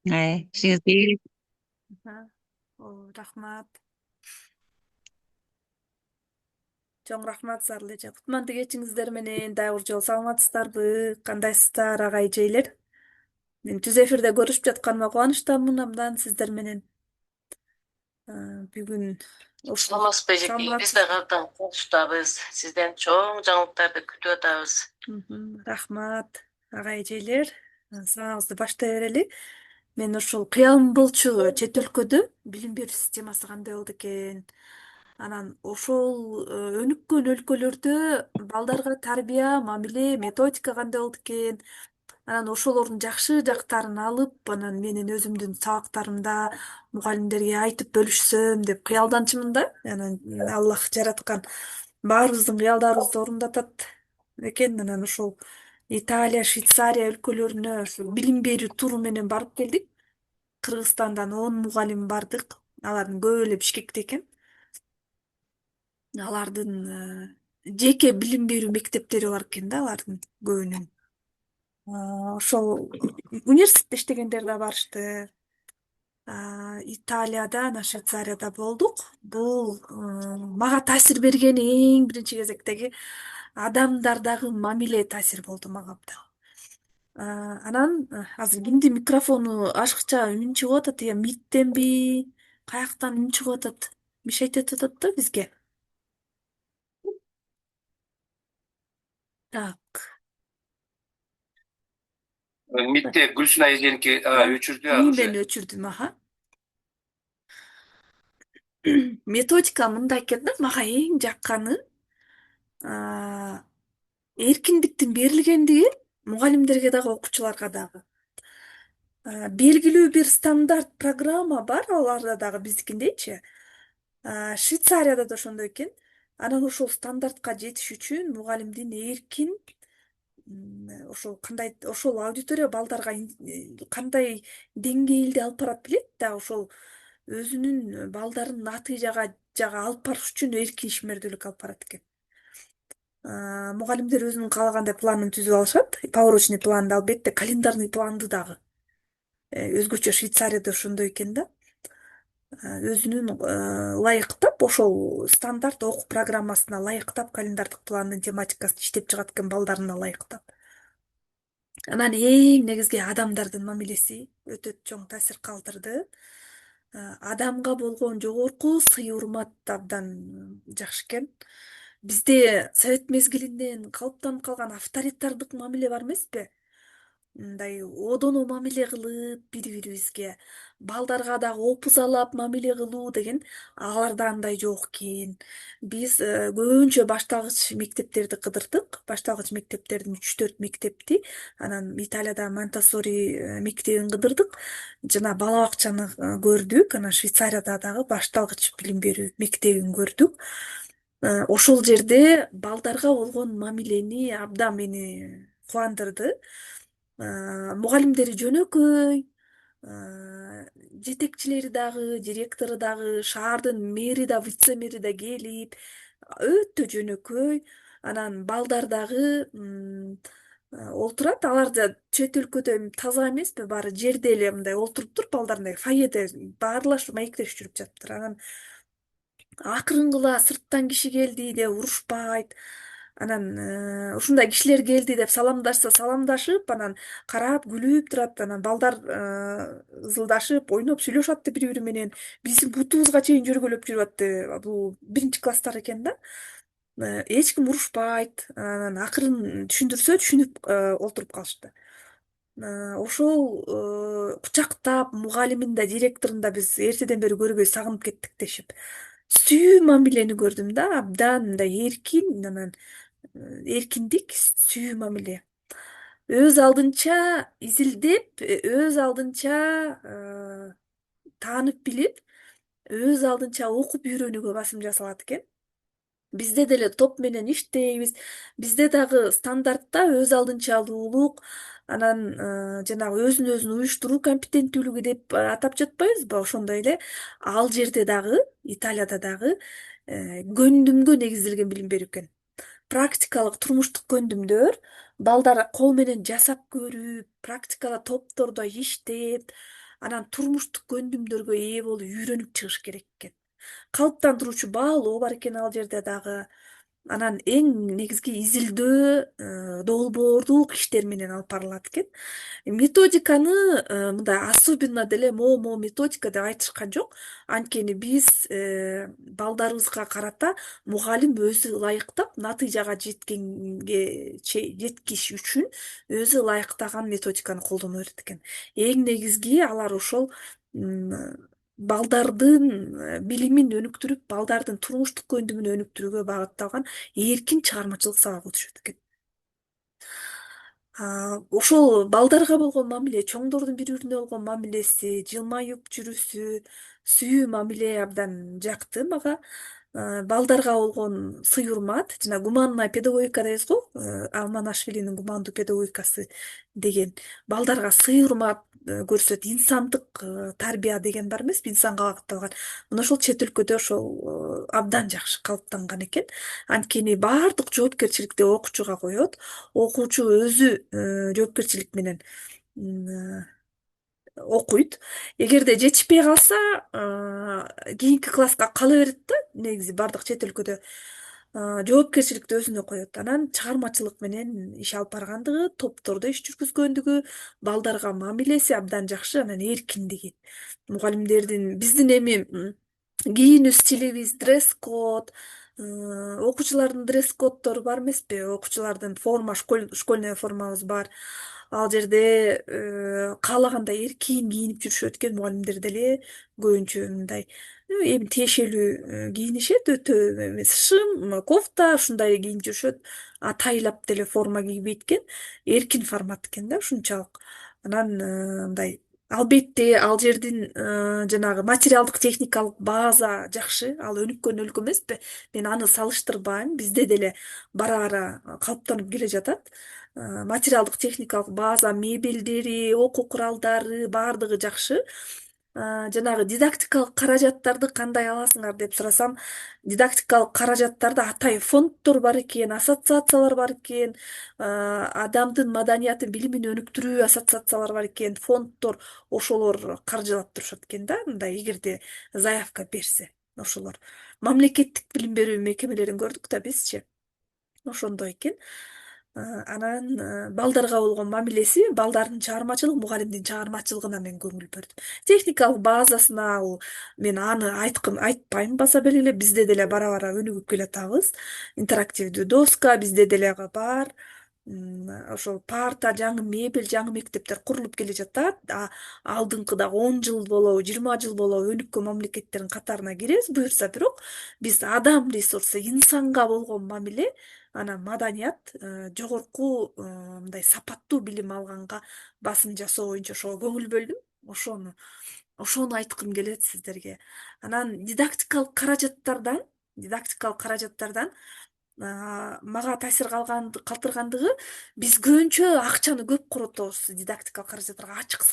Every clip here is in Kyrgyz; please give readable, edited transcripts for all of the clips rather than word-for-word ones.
Işiniz değil. Aha. Рахмат. Чоң рахмат Сарлы эже. Кутман кечиңиздер менен дагы бир жолу саламатсыздарбы? Кандайсыздар ага эжелер? Мен түз эфирде көрүшүп жатканыма кубанычтамын абдан сиздер менен. Бүгүн Саламатсызбы эжеке, биз да кайрадан кубанычтабыз. Сизден чоң жаңылыктарды күтүп атабыз. Рахмат ага эжелер. Сабагыбызды баштай берели. Мен ушул кыялым болчу чет өлкөдө билим берүү системасы кандай болду экен? Анан ошол өнүккөн өлкөлөрдө балдарга тарбия, мамиле, методика кандай болду экен? Анан ошолордун жакшы жактарын алып, анан менин өзүмдүн сабактарымда мугалимдерге айтып бөлүшсөм деп кыялданчумун да. Анан Аллах жараткан баарыбыздын кыялдарыбызды орундатат экен. Анан ошол Италия, Швейцария өлкөлөрүнө ошо билим берүү туру менен барып келдик. Кыргызстандан 10 мугалим бардык. Алардын көбү эле Бишкекте экен. Алардын жеке билим берүү мектептери бар экен да алардын көбүнүн. Ошол университетте иштегендер да барышты. Италияда, анан Швейцарияда болдук. Бул мага таасир берген эң биринчи кезектеги адамдардагы мамиле таасир болду мага абдан. Анан азыр кимдин микрофону ашыкча үн чыгып атат, миттенби, каяктан үн чыгып атат? Мешать этип атат да бизге. Так. Митте Гүлсүнай эженики өчүрдү Мен азыр. өчүрдүм, Методика мындай экен да, мага эң жакканы эркиндиктин берилгендиги мугалимдерге дагы окуучуларга дагы. Белгилүү бир стандарт программа бар, аларда дагы биздикиндейчи. Швейцарияда да ошондой экен. Анан ошол стандартка жетиш үчүн мугалимдин эркин ошол аудитория балдарга кандай деңгээлде алып барат билет да, ошол өзүнүн балдарын натыйжага алып барыш үчүн эркин ишмердүүлүк алып барат экен. Мугалимдер өзүнүн каалагандай планын түзүп алышат. Порочный планды, албетте календарный планды дагы. Өзгөчө Швейцарияда ошондой экен да. Өзүнүн ылайыктап ошол стандарт окуу программасына ылайыктап календардык пландын тематикасын иштеп чыгат экен балдарына ылайыктап. Анан эң негизги адамдардын мамилеси өтө чоң таасир калтырды. Адамга болгон жогорку сый урмат абдан жакшы экен. Бизде совет мезгилинен калыптанып калган авторитардык мамиле бар эмеспи? Мындай одоно мамиле кылып бири-бирибизге, балдарга дагы опузалап мамиле кылуу деген аларда андай жок экен. Биз көбүнчө башталгыч мектептерди кыдырдык. Башталгыч мектептердин 3-4 мектепти, анан Италияда Монтессори мектебин кыдырдык. Жана бала бакчаны көрдүк. Анан Швейцарияда дагы башталгыч билим берүү мектебин көрдүк. Ошол жерде балдарга болгон мамилени абдан мени кубандырды. Мугалимдери жөнөкөй, жетекчилери дагы, директору дагы, шаардын мэри да, вице мэри да келип, өтө жөнөкөй. Анан балдар дагы олтурат. Алар да чет өлкөдө таза эмеспи, баары жерде эле мындай олтуруптур, балдар мындай фойеде баарлашып маектешип жүрүп жатыптыр. Анан акырынгыла сырттан киши келди деп урушпайт. Анан ушундай кишилер келди деп саламдашса саламдашып, анан карап күлүп турат. Анан балдар ызылдашып, ойноп сүйлөшүп атты бири-бири менен. Биздин бутубузга чейин жөргөлөп жүрүп атты. Бул биринчи класстар экен да. Эч ким урушпайт. Анан акырын түшүндүрсө түшүнүп олтуруп калышты. Ошол кучактап мугалимин да, директорун да биз эртеден бери көрбөй сагынып кеттик дешип. Сүйүү мамилени көрдүм да, абдан мындай эркин, анан эркиндик, сүйүү мамиле. Өз алдынча изилдеп, өз алдынча таанып билип, өз алдынча окуп үйрөнүүгө басым жасалат экен. Бизде деле топ менен иштейбиз. Бизде дагы стандартта өз алдынчалуулук, анан жанагы өзүн өзүн уюштуруу компетенттүүлүгү деп атап жатпайбызбы? Ошондой эле ал жерде дагы, Италияда дагы көндүмгө негизделген билим берүү экен. Практикалык турмуштук көндүмдөр, балдар кол менен жасап көрүп, практикада топтордо иштеп, анан турмуштук көндүмдөргө ээ болуп үйрөнүп чыгыш керек экен. Калыптандыруучу баалоо бар экен ал жерде дагы. Анан эң негизги изилдөө, долбоордук иштер менен алып барылат экен. Методиканы мындай особенно деле могу методика деп айтышкан жок. Анткени биз балдарыбызга карата мугалим өзү ылайыктап натыйжага жеткиш үчүн өзү ылайыктаган методиканы колдоно берет экен. Эң негизги алар ошол балдардын билимин өнүктүрүп, балдардын турмуштук көндүмүн өнүктүрүүгө багытталган эркин чыгармачылык сабак өтүшөт экен. Ошол балдарга болгон мамиле, чоңдордун бири бирине болгон мамилеси, жылмаюп жүрүшү, сүйүү мамиле абдан жакты мага. Балдарга болгон сый урмат, жана гуманная педагогика дейбиз го, Алманашвилинин гумандуу педагогикасы деген балдарга сый урмат көрсөт, инсандык тарбия деген бар эмеспи, инсанга багытталган. Мына ошол чет өлкөдө ошол абдан жакшы калыптанган экен. Анткени баардык жоопкерчиликти окуучуга коет. Окуучу өзү жоопкерчилик менен окуйт. Эгерде жетишпей калса, кийинки класска кала берет да, негизи бардык чет өлкөдө жоопкерчиликти өзүнө коет. Анан чыгармачылык менен иш алып баргандыгы, топтордо иш жүргүзгөндүгү, балдарга мамилеси абдан жакшы, анан эркиндиги. Мугалимдердин биздин эми кийинүү стилибиз, дресс-код, окуучулардын дресс-коддору бар эмеспи? Окуучулардын форма, школьная формабыз бар. Ал жерде каалагандай эркин кийинип жүрүшөт экен, мугалимдер деле көбүнчө мындай эми тиешелүү кийинишет, өтө эмес шым, кофта ушундай кийинип жүрүшөт. Атайлап деле форма кийбейт экен. Эркин формат экен да ушунчалык. Анан мындай албетте ал жердин жанагы материалдык техникалык база жакшы. Ал өнүккөн өлкө эмеспи? Мен аны салыштырбайм. Бизде деле бара калыптанып келе жатат. Материалдык техникалык база, мебелдери, окуу куралдары баардыгы жакшы. Жанагы дидактикалык каражаттарды кандай аласыңар деп сурасам, дидактикалык каражаттарда атайын фонддор бар экен, ассоциациялар бар экен, адамдын маданиятын, билимин өнүктүрүү ассоциациялары бар экен, фонддор, ошолор каржылап турушат экен да, мындай эгерде заявка берсе, ошолор. Мамлекеттик билим берүү мекемелерин көрдүк да бизчи. Ошондой экен. Анан балдарга болгон мамилеси, балдардын чыгармачылыгы, мугалимдин чыгармачылыгына мен көңүл бөрдүм. Техникалык базасына мен аны айтпайм баса белгилеп, бизде деле бара өнүгүп келатабыз. Интерактивдүү доска бизде деле бар. Ошол парта, жаңы мебель, жаңы мектептер курулуп келе жатат. Алдыңкы дагы 10 жыл болобу, 20 жыл болобу өнүккөн мамлекеттердин катарына киребиз, буюрса бирок биз адам ресурсу, инсанга болгон мамиле, анан маданият, жогорку мындай сапаттуу билим алганга басым жасоо боюнча ошого көңүл бөлдүм. Ошону айткым келет сиздерге. Анан дидактикалык каражаттардан мага таасир калтыргандыгы, биз көбүнчө акчаны көп коротобуз дидактикалык каражаттарга. Ачык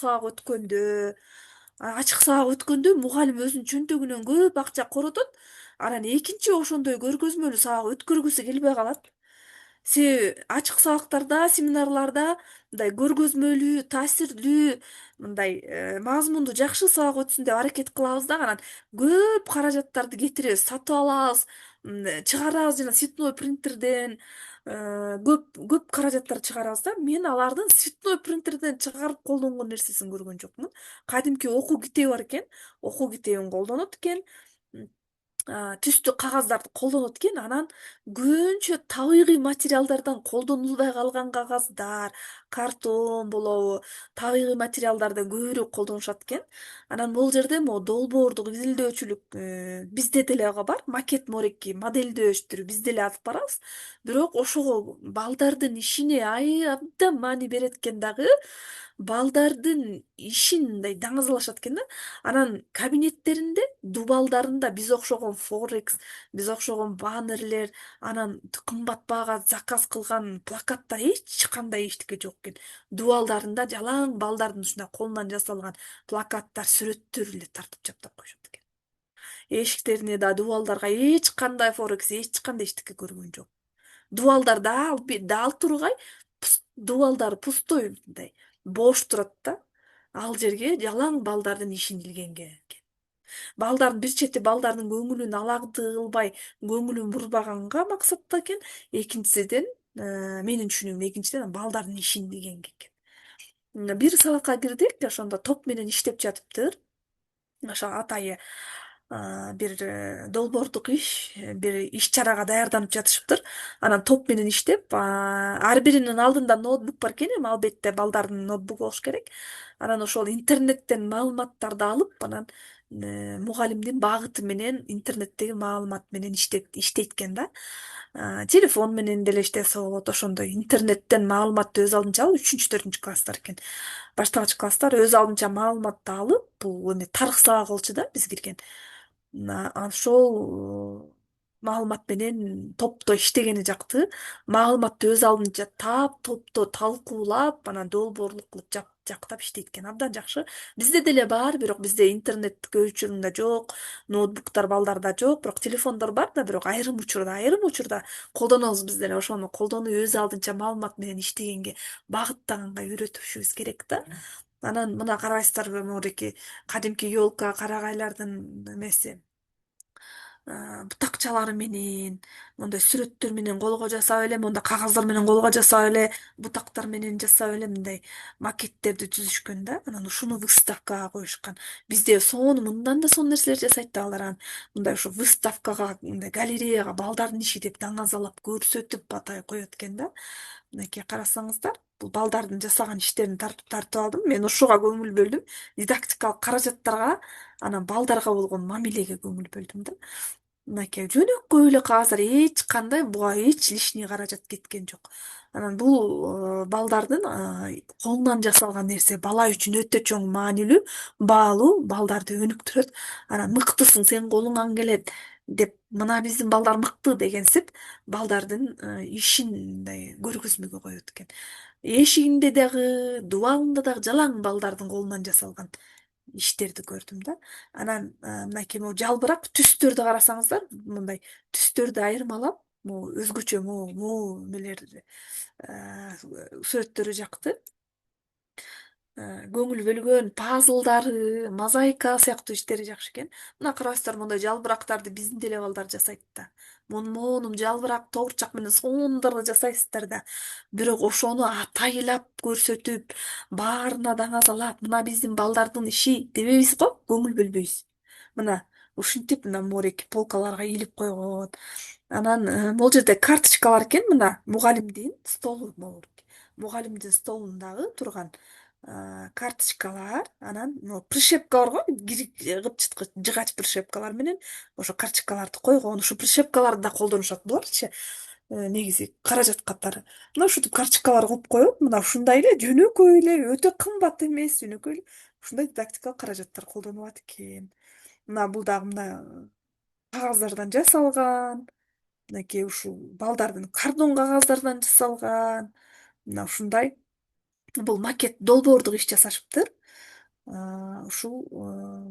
сабак өткөндө мугалим өзүнүн чөнтөгүнөн көп акча коротот, анан экинчи ошондой көргөзмөлүү сабак өткөргүсү келбей калат. Себеби ачык сабактарда, семинарларда мындай көргөзмөлүү, таасирлүү, мындай мазмунду жакшы сабак өтсүн деп аракет кылабыз дагы, анан көп каражаттарды кетиребиз, сатып алабыз, чыгарабыз жана цветной принтерден көп каражаттар чыгарабыз да. Мен алардын цветной принтерден чыгарып колдонгон нерсесин көргөн жокмун. Кадимки окуу китеби бар экен, окуу китебин колдонот экен. Түстүү кагаздарды колдонот экен, анан көбүнчө табигый материалдардан колдонулбай калган кагаздар, картон болобу, табигый материалдарды көбүрөөк колдонушат экен. Анан бул жерде могу долбоордук изилдөөчүлүк бизде деле бар, макет мореки, модельдөөчтүр биз деле алып барабыз. Бирок ошого балдардын ишине абдан маани берет экен дагы, балдардын ишин мындай даңазалашат экен да. Анан кабинеттеринде, дубалдарында биз окшогон форекс, биз окшогон баннерлер, анан кымбат баага заказ кылган плакаттар эч кандай эчтеке жок экен. Дубалдарында жалаң балдардын ушундай колунан жасалган плакаттар, сүрөттөр эле тартып чаптап коюшат экен. Эшиктерине да, дубалдарга эч кандай форекс, эч кандай эчтеке көргөн жок. Дубалдар да ал тургай, дубалдар пустой мындай бош турат да. ал жерге жалаң балдардын ишин илгенге. Балдардын бир чети балдардын көңүлүн аларды кылбай, көңүлүн бурбаганга максатта экен. Экинчисиден, менин түшүнүгүмдө экинчиден балдардын ишин илгенге экен. Бир сабакка кирдик, ошондо топ менен иштеп жатыптыр. Ошо атайы бир долбоордук бир иш чарага даярданып жатышыптыр. Анан топ менен иштеп, ар биринин алдында ноутбук бар экен, эми албетте балдардын ноутбугу болуш керек. Анан ошол интернеттен маалыматтарды алып, анан мугалимдин багыты менен интернеттеги маалымат менен иштейт экен да. Телефон менен деле иштесе болот, ошондой интернеттен маалыматты өз алдынча алып, 3-4 класстар экен. Баштагыч класстар өз алдынча маалыматты алып, бул эме тарых сабагы болчу да биз кирген. Ошол маалымат менен топто иштегени жакты. Маалыматты өз алдынча таап, топто талкуулап, анан долбоорлук кылып жактап иштейт экен. Абдан жакшы. Бизде деле бар, бирок бизде интернет көп учурунда жок, ноутбуктар балдарда жок, бирок телефондор бар да, бирок айрым учурда колдонобуз биз деле. Ошону колдонуп өз алдынча маалымат менен иштегенге багыттаганга үйрөтүшүбүз керек да. Анан мына карабайсыздарбы, могуеки кадимки ёлка, карагайлардын эмеси, бутакчалары менен, мондай сүрөттөр менен колго жасап эле, мондай кагаздар менен колго жасап эле, бутактар менен жасап эле мындай макеттерди түзүшкөн да. Анан ушуну выставкага коюшкан. Бизде мындан да сонун нерселер жасайт да алар. Анан мындай ушу выставкага, мындай галереяга балдардын иши деп даңазалап көрсөтүп атай коет экен да. Мынакей карасаңыздар, бул балдардын жасаган иштерин тартып алдым. Мен ушуга көңүл бөлдүм. Дидактикалык каражаттарга, анан балдарга болгон мамилеге көңүл бөлдүм да. Мынакей жөнөкөй эле кагаздар, эч кандай буга эч лишний каражат кеткен жок. Анан бул балдардын колунан жасалган нерсе бала үчүн өтө чоң маанилүү, баалуу, балдарды өнүктүрөт. Анан мыктысың, сен колуңан келет деп, мына биздин балдар мыкты дегенсип, балдардын ишин мындай көргөзмөгө коет экен. Эшигинде дагы, дубалында дагы жалаң балдардын колунан жасалган иштерди көрдүм да. Анан мынакей могу жалбырак түстөрдү карасаңыздар, мындай түстөрдү айырмалап, могу өзгөчө могу эмелер, сүрөттөрү жакты. Көңүл бөлгөн пазлдары, мозаика сыяктуу иштери жакшы экен. Мына карабайсыздар, мондай жалбырактарды биздин деле балдар жасайт да. Монум жалбырак тоорчак менен сонундарды жасайсыздар да. Бирок ошону атайлап көрсөтүп, баарына даңазалап, мына биздин балдардын иши дебейбиз го, көңүл бөлбөйбүз. Мына ушинтип, мына мореки полкаларга илип койгон. Анан могул жерде карточкалар экен, мына мугалимдин столу болур. Мугалимдин столундагы турган карточкалар, анан могу прищепка бар го, кыпчыткыч жыгач прищепкалар менен ошо карточкаларды койгон. Ушу прищепкаларды да колдонушат буларчы. Негизи каражат катары. Мына ушинтип карточкалар коюп коет. Мына ушундай эле жөнөкөй эле, өтө кымбат эмес, жөнөкөй эле ушундай дидактикалык каражаттар колдонулат экен. Мына бул дагы мына кагаздардан жасалган. Мынакей ушул балдардын кардон кагаздардан жасалган. Мына ушундай. Бул макет долбоордук иш жасашыптыр. Ушул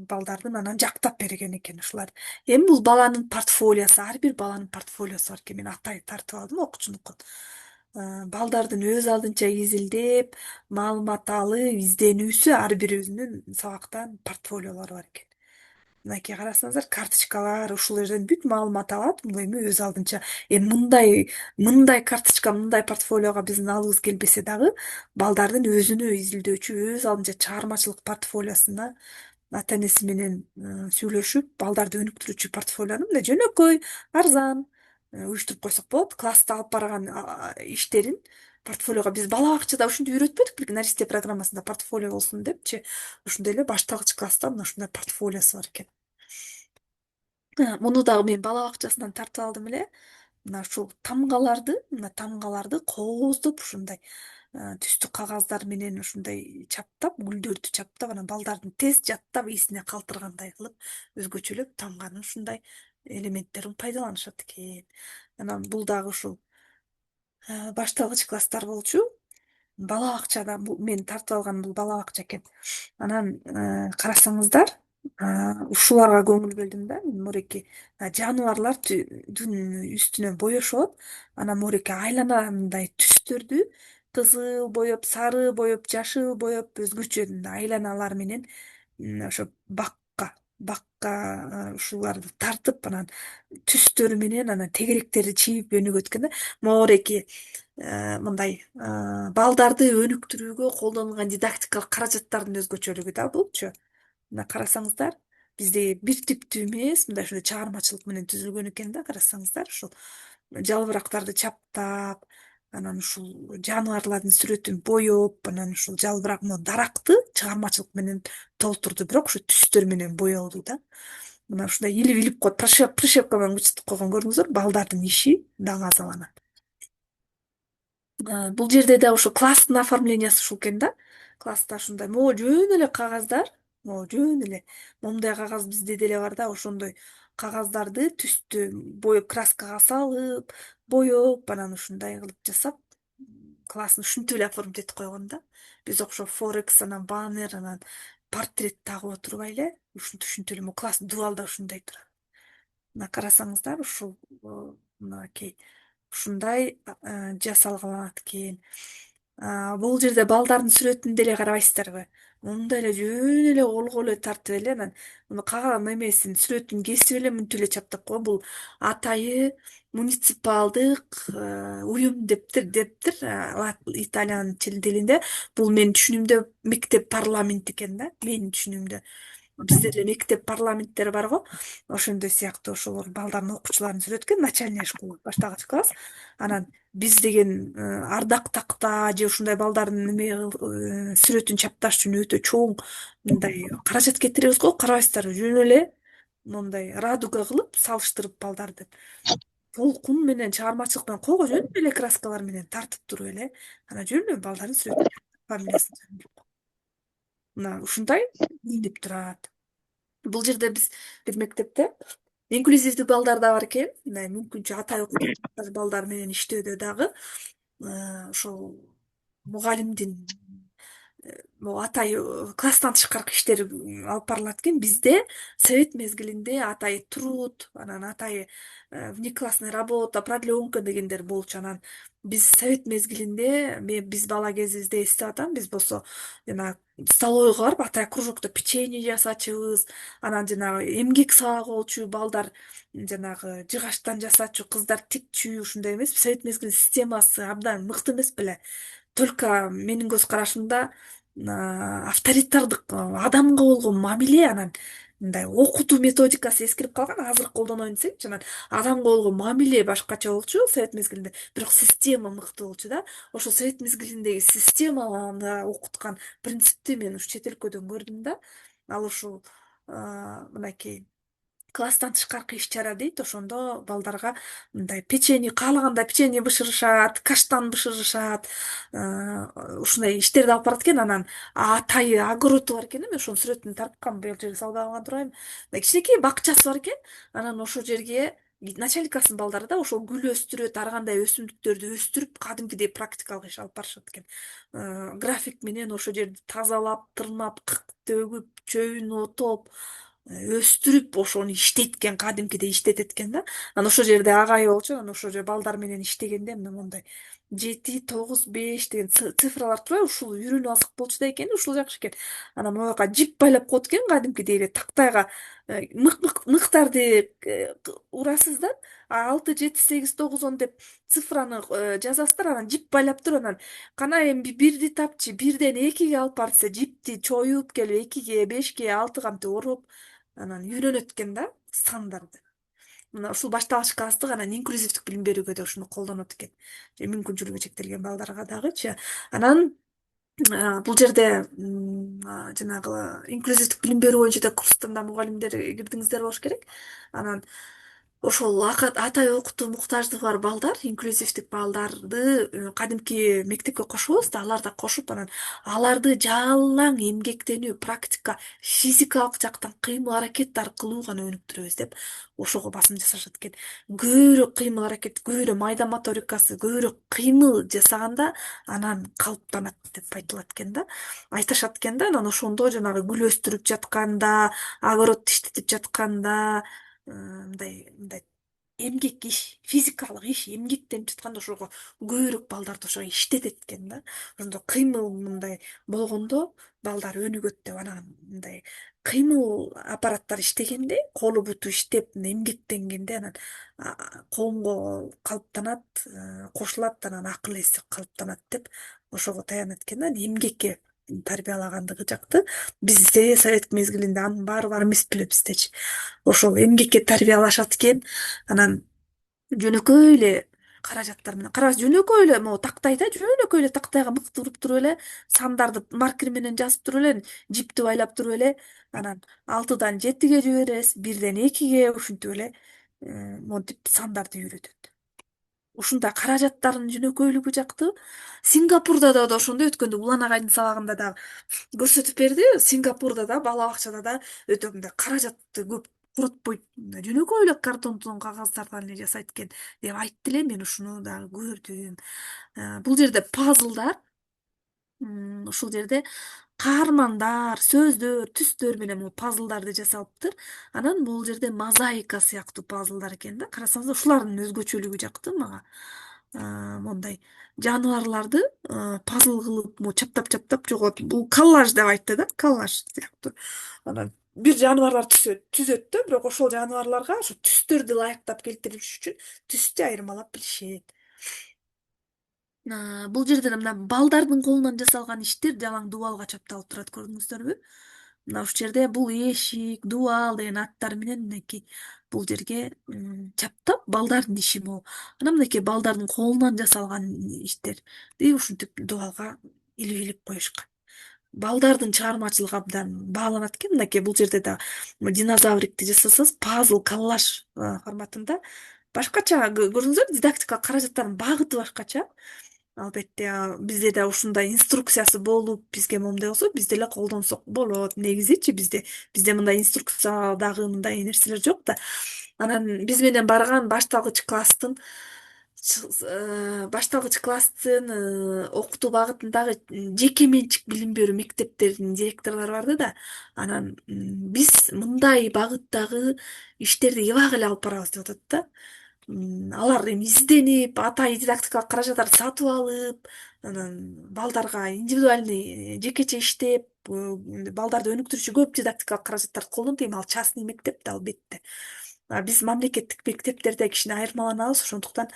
балдардын анан жактап берген экен ушулар. Эми бул баланын портфолиосу, ар бир баланын портфолиосу бар экен. Мен атай тартып алдым окуучунукун. Балдардын өз алдынча изилдеп, маалымат алып, изденүүсү ар бирибизнин сабактан портфолиолору бар экен. Мынакей карасаңыздар, карточкалар, ушул жерден бүт маалымат алат, эми өз алдынча. Эми мындай карточка, мындай портфолиого биздин алыбыз келбесе дагы, балдардын өзүнө изилдөөчү, өз алдынча чыгармачылык портфолиосуна ата энеси менен сүйлөшүп, балдарды өнүктүрүүчү портфолиону мындай жөнөкөй, арзан уюштуруп койсок болот. Класста алып барган иштерин портфолиого биз бала бакчада ушинтип үйрөтпөдүкпү, Наристе программасында портфолио болсун депчи. Ошондой эле башталгыч класста мына ушундай портфолиосу бар экен. Муну дагы мен бала бакчасынан тартып алдым эле. Мына ушул тамгаларды кооздоп, ушундай түстүү кагаздар менен ушундай чаптап, гүлдөрдү чаптап, анан балдардын тез жаттап, эсине калтыргандай кылып, өзгөчөлөп тамганын ушундай элементтерин пайдаланышат экен. Анан бул дагы ушул башталгыч класстар болчу. Бала бакчада мен тартып алган бул бала бакча экен. Анан карасаңыздар, ушуларга көңүл бөлдүм да. Мореки жаныбарлар үстүнө боешот. Анан мореки айлана мындай түстөрдү кызыл боеп, сары боеп, жашыл боеп өзгөчө айланалар менен ошо бакка ушуларды тартып анан түстөрү менен анан тегеректерди чийип өнүгөткөн да. Моореки мындай балдарды өнүктүрүүгө колдонулган дидактикалык каражаттардын өзгөчөлүгү да булчу. Мына карасаңыздар, бизде бир типтүү эмес, мындай ушундай чыгармачылык менен түзүлгөн экен да, карасаңыздар, ушул жалбырактарды чаптап, анан ушул жаныбарлардын сүрөтүн боеп, анан ушул жалбырак даракты чыгармачылык менен толтурду, бирок ушу түстөр менен боелду да. Мына ушундай илип коюп, прищепка менен кычытып койгон көрдүңүздөр, балдардын иши дагы азаланат. Бул жерде да ушу класстын оформлениясы ушул экен да. Класста ушундай могу жөн эле кагаздар, могу жөн эле момундай кагаз бизде деле бар да, ошондой кагаздарды түстү боеп, краскага салып, боеп, анан ушундай кылып жасап, классын ушинтип эле оформить этип койгон да. Биз окшоп форекс, анан баннер, анан портрет тагып отурбай эле, ушинтип эле могу класстын дубалы ушундай турат. Мына карасаңыздар, ушул мынакей ушундай жасалгалат экен. Бул жерде балдардын сүрөтүн деле карабайсыздарбы? Мындай эле жөн эле колго эле тартып эле анан муну немесин сүрөтүн кесип эле мынтип эле чаптап койгон. Бул атайы муниципалдык уюм дептир итальян тилинде. Бул менин түшүнүмдө мектеп парламент экен да, менин түшүнүмдө. Бизде деле мектеп парламенттер бар го. Ошондой сыяктуу ошолор балдардын окуучуларын сүрөткөн начальная школа, баштагыч класс. Анан биз деген ардак такта же ушундай балдардын сүрөтүн чапташ үчүн өтө чоң мындай каражат кетиребиз го, карабайсыздарбы? Жөн эле мондай радуга кылып салыштырып балдарды толкун менен чыгармачылык менен колго жөн эле краскалар менен тартып туруп эле анан жөн эле балдардын сүрөтүн фамилиясын мына ушундай илинип турат. Бул жерде биз бир мектепте инклюзивдүү балдар да бар экен. Мындай мүмкүнчө атай окутуп балдар менен иштөөдө дагы ошол мугалимдин могу атай класстан тышкаркы иштер алып барылат экен. Бизде совет мезгилинде атай труд, анан атай внеклассная работа, продленка дегендер болчу. Анан биз совет мезгилинде биз бала кезибизде эстеп атам, биз болсо жана столовойго барып атай кружокто печенье жасачубыз, анан жанагы эмгек сабагы болчу, балдар жанагы жыгачтан жасачу, кыздар тикчү, ушундай эмес. Совет мезгилинин системасы абдан мыкты эмес беле? Только менин көз карашымда авторитардык адамга болгон мамиле, анан мындай окутуу методикасы эскирип калган, азыр колдонойм десеңчи, анан адамга болгон мамиле башкача болчу совет мезгилинде, бирок система мыкты болчу да. Ошол совет мезгилиндеги системаны окуткан принципти мен ушу чет өлкөдөн көрдүм да. Ал ушул мынакей класстан тышкаркы иш-чара дейт. Ошондо балдарга мындай печенье, каалаганда печенье бышырышат, каштан бышырышат, ушундай иштерди алып барат экен. Анан атайы огороду бар экен, мен ошонун сүрөтүн тарткам, бул жерге салбай калган турбайбы. Кичинекей бакчасы бар экен. Анан ошол жерге начальник класстын балдары да ошол гүл өстүрөт, ар кандай өсүмдүктөрдү өстүрүп, кадимкидей практикалык иш алып барышат экен. График менен ошол жерди тазалап, тырнап, төгүп, чөбүн отоп, өстүрүп ошону иштеткен, кадимкидей иштетет экен да. Анан ошол жерде агай болчу, анан ошол жерде балдар менен иштегенде мына мондай 7, 9, 5 деген цифралар турбайбы, ушул үйрөнүп алсак болчу да экен, ушул жакшы экен. Анан могу жака жип байлап коет экен, кадимкидей эле тактайга мыктарды урасыз да, 6, 7, 8, 9, 10 деп цифраны жазасыздар, анан жип байлап туруп, анан кана эми бирди тапчы, бирден экиге алып бар десе, жипти чоюп келип 2ге, 5ге, 6га мынтип ороп, анан үйрөнөт экен да сандарды. Мына ушул башталгыч класстык, анан инклюзивдик билим берүүгө да ушуну колдонот экен. Мүмкүнчүлүгү чектелген балдарга дагычы. Анан бул жерде жанагы инклюзивдик билим берүү боюнча да курстун да мугалимдер кирдиңиздер болуш керек. Анан ошол атай окутуу муктаждыгы бар балдар, инклюзивдик балдарды кадимки мектепке кошобуз да, алар да кошуп, анан аларды жалаң эмгектенүү, практика, физикалык жактан кыймыл аракет аркылуу гана өнүктүрөбүз деп ошого басым жасашат экен. Көбүрөөк кыймыл аракет, көбүрөөк майда моторикасы, көбүрөөк кыймыл жасаганда анан калыптанат деп айтылат экен да. Айтышат экен да, анан ошондо жанагы гүл өстүрүп жатканда, огород иштетип жатканда мындай эмгек иш, физикалык иш, эмгектенип жатканда ошого көбүрөөк балдарды ошого иштетет экен да. Ошондо кыймыл мындай болгондо балдар өнүгөт деп анан мындай кыймыл аппараттар иштегенде, колу буту иштеп эмгектенгенде анан коомго калыптанат, кошулат, анан акыл эси калыптанат деп ошого таянат экен да. Эмгекке тарбиялагандыгы жакты. Бизде совет мезгилинде анын баары бар эмес беле биздечи. Ошол эмгекке тарбиялашат экен. Анан жөнөкөй эле каражаттар менен карабыз, жөнөкөй эле могу тактайда, жөнөкөй эле тактайга мыкты уруп туруп эле сандарды маркер менен жазып туруп эле, жипти байлап туруп эле анан 6дан 7ге жиберебиз, 1ден 2ге ушинтип эле монтип сандарды үйрөтөт. Ушундай каражаттардын жөнөкөйлүгү жакты. Сингапурда да ошондой өткөндө Улан агайдын сабагында дагы көрсөтүп берди. Сингапурда да бала бакчада да өтө мындай каражатты көп коротпойт, жөнөкөй эле картондон кагаздардан эле жасайт экен деп айтты эле. Мен ушуну дагы көрдүм. Бул жерде пазлдар, ушул жерде каармандар, сөздөр, түстөр менен могу пазлдарды жасалыптыр. Анан бул жерде мозаика сыяктуу пазлдар экен да. Карасаңыз ушулардын өзгөчөлүгү жакты мага. Мондай жаныбарларды пазл кылып, могу чаптап жоготуп, бул коллаж деп айтты да, коллаж сыяктуу. Анан бир жаныбарлар түзөт да, бирок ошол жаныбарларга ошо түстөрдү ылайыктап келтириш үчүн түстү айырмалап билишет. Бул жерде мына балдардын колунан жасалган иштер жалаң дубалга чапталып турат, көрдүңүздөрбү? Мына ушул жерде бул эшик, дубал деген аттар менен мынакей бул жерге чаптап балдардын иши могу. Анан мынакей балдардын колунан жасалган иштерди ушинтип дубалга илип коюшкан. Балдардын чыгармачылыгы абдан бааланат экен. Мынакей бул жерде да динозаврикти жасасаңыз, пазл, коллаж форматында башкача көрдүңүздөрбү, дидактикалык каражаттардын багыты башкача. Албетте, бизде да ушундай инструкциясы болуп, бизге момундай болсо, биз деле колдонсок болот. Негизичи бизде мындай инструкция дагы мындай нерселер жок да. Анан биз менен барган башталгыч класстын окутуу багытындагы жеке менчик билим берүү мектептеринин директорлору барды да. Анан биз мындай багыттагы иштерди эбак эле алып барабыз деп атат да. Алар эми изденип, атайын дидактикалык каражаттарды сатып алып, анан балдарга индивидуальный жекече иштеп, балдарды өнүктүрүүчү көп дидактикалык каражаттарды колдонуп, эми ал частный мектеп да албетте. Биз мамлекеттик мектептерде кичине айырмаланабыз, ошондуктан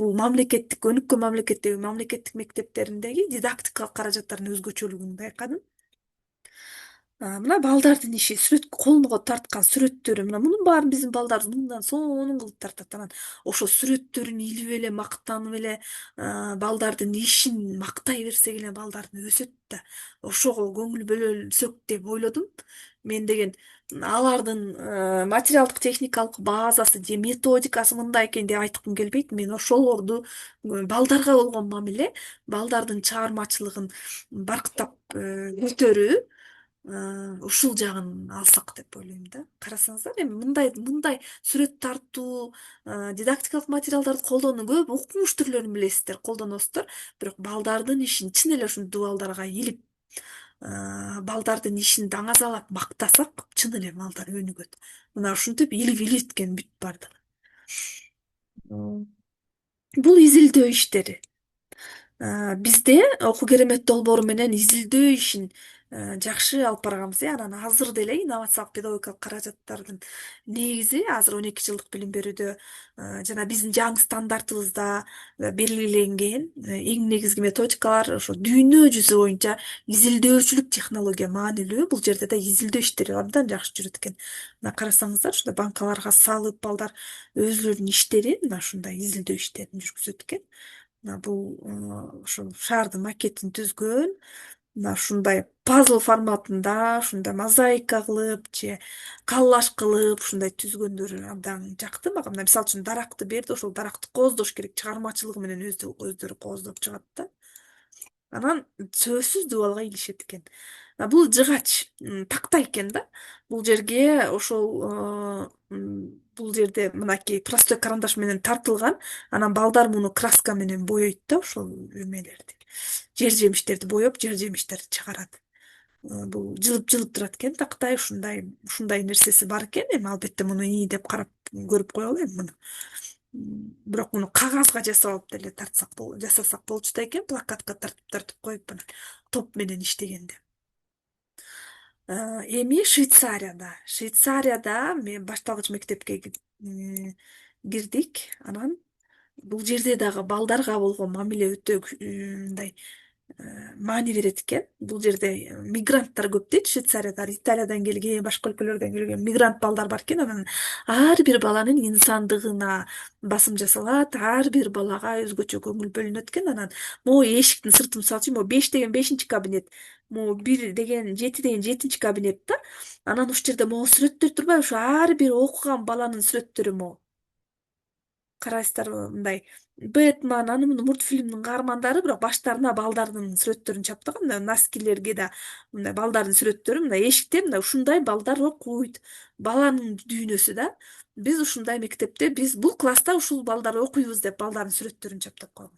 бул өнүккөн мамлекеттик мектептериндеги дидактикалык каражаттардын өзгөчөлүгүн байкадым. Мына балдардын иши, колуна тарткан сүрөттөрү, мына мунун баарын биздин балдар мындан сонун кылып тартат. Анан ошол сүрөттөрүн илип эле, мактанып эле, балдардын ишин мактай берсек эле балдардын өсөт да. Ошого көңүл бөлсөк деп ойлодум. Мен деген алардын материалдык техникалык базасы же методикасы мындай экен деп айткым келбейт. Мен ошолорду балдарга болгон мамиле, балдардын чыгармачылыгын баркытап көтөрүү, ушул жагын алсак деп ойлойм да. Карасаңыздар, эми мындай сүрөт тартуу, дидактикалык материалдарды колдоонун көп укмуш түрлөрүн билесиздер, колдоносуздар. Бирок балдардын ишин чын эле ушул дубалдарга илип, балдардын ишин даңазалап мактасак, чын эле балдар өнүгөт. Мына ушинтип илиткен бүт бардыгы. Бул изилдөө иштери. Бизде окуу керемет долбоору менен изилдөө ишин жакшы алып барганбыз. Анан азыр деле инновациялык педагогикалык каражаттардын негизи азыр 12 жылдык билим берүүдө жана биздин жаңы стандартыбызда белгиленген эң негизги методикалар ошо дүйнө жүзү боюнча изилдөөчүлүк технология маанилүү. Бул жерде да изилдөө иштери абдан жакшы жүрөт экен. Мына карасаңыздар, ушундай банкаларга салып балдар өзүлөрүнүн иштерин, мына ушундай изилдөө иштерин жүргүзөт экен. Мына бул ошол шаардын макетин түзгөн, мына ушундай пазл форматында, ушундай мозаика кылып же коллаж кылып ушундай түзгөндөрү абдан жакты мага. Мына мисалы үчүн даракты берди, ошол даракты кооздош керек, чыгармачылыгы менен өздөрү кооздоп чыгат да. Анан сөзсүз дубалга илишет экен. Бул жыгач тактай экен да. Бул жерге ошол бул жерде мынакей простой карандаш менен тартылган. Анан балдар муну краска менен бойойт да, ошол эмелерди. Жер жемиштерди боеп, жер жемиштерди чыгарат. бул жылып турат экен тактай, ушундай нерсеси бар экен. Эми албетте муну ии деп карап көрүп коелу эми муну. Бирок муну кагазга жасап алып деле жасасак болчу да экен, плакатка тартып коюп анан топ менен иштегенде. Эми Швейцарияда мен башталгыч мектепке кирдик. Анан бул жерде дагы балдарга болгон мамиле өтө мындай маани берет экен. Бул жерде мигранттар көп дейт Швейцарияда. Италиядан келген, башка өлкөлөрдөн келген мигрант балдар бар экен. Анан ар бир баланын инсандыгына басым жасалат, ар бир балага өзгөчө көңүл бөлүнөт экен. Анан могу эшиктин сырты, мисалы үчүн могу 5 деген 5 кабинет, могу 1 деген 7 деген 7 кабинет да. Анан ушул жерде могу сүрөттөр турбайбы? Ушу ар бир окуган баланын сүрөттөрү могу. Карайсыздарбы, мындай Бэтмен, аны муну мультфильмдин каармандары, бирок баштарына балдардын сүрөттөрүн чаптаган. Мындай носкилерге да мындай балдардын сүрөттөрү, мындай эшикте мындай ушундай балдар окуйт. Баланын дүйнөсү да. Биз ушундай мектепте, биз бул класста ушул балдар окуйбуз деп балдардын сүрөттөрүн чаптап койгон.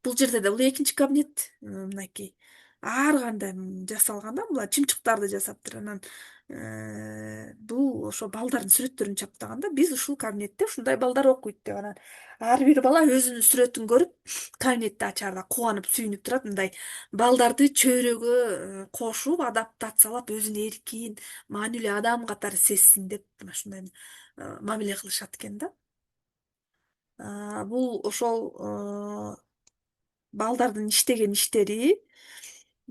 Бул жерде да бул экинчи кабинет мынакей. Ар кандай жасалган да, булар чымчыктарды жасаптыр. Анан бул ошо балдардын сүрөттөрүн чаптаган да. Биз ушул кабинетте ушундай балдар окуйт деп, анан ар бир бала өзүнүн сүрөтүн көрүп, кабинетти ачаарда кубанып, сүйүнүп турат. Мындай балдарды чөйрөгө кошуп, адаптациялап, өзүн эркин, маанилүү адам катары сезсин деп ушундай мамиле кылышат экен да. Бул ошол балдардын иштеген иштери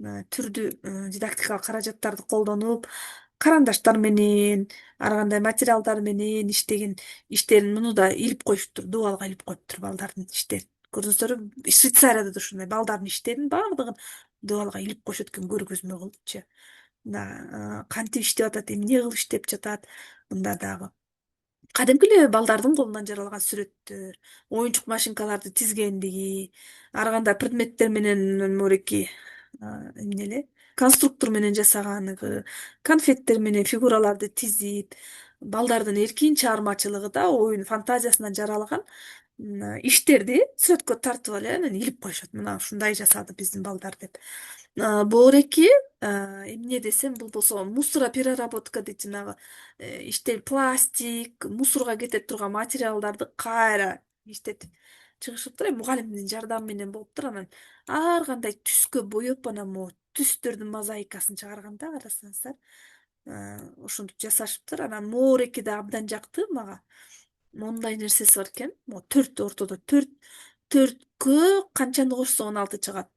түрдүү дидактикалык каражаттарды колдонуп, карандаштар менен, ар кандай материалдар менен иштеген иштерин муну да илип коюшуптур, дубалга илип коюптур балдардын иштерин. Көрдүңүздөрбү, Швейцарияда да ушундай балдардын иштерин баардыгын дубалга илип коюшат экен, көргөзмө кылыпчы. Мына кантип иштеп атат, эмне кылып иштеп жатат, мында дагы. Кадимки эле балдардын колунан жаралган сүрөттөр, оюнчук машинкаларды тизгендиги, ар кандай предметтер менен мореки эмне эле конструктор менен жасаганыгы, конфеттер менен фигураларды тизип, балдардын эркин чыгармачылыгы да оюн фантазиясынан жаралган иштерди сүрөткө тартып алып анан илип коюшат. Мына ушундай жасады биздин балдар деп. Боореки эмне десем, бул болсо мусоропереработка дейт, жанагы пластик, мусорго кете турган материалдарды кайра иштетип чыгышыптыр. Мугалимдин жардамы менен болуптур. Анан ар кандай түскө боеп, анан могу түстөрдүн мозаикасын чыгарганда карасаңыздар, ошентип жасашыптыр. Анан моореки да абдан жакты мага. Мондай нерсеси бар экен. Могу ортодо төрткө канчаны кошсо 16 чыгат.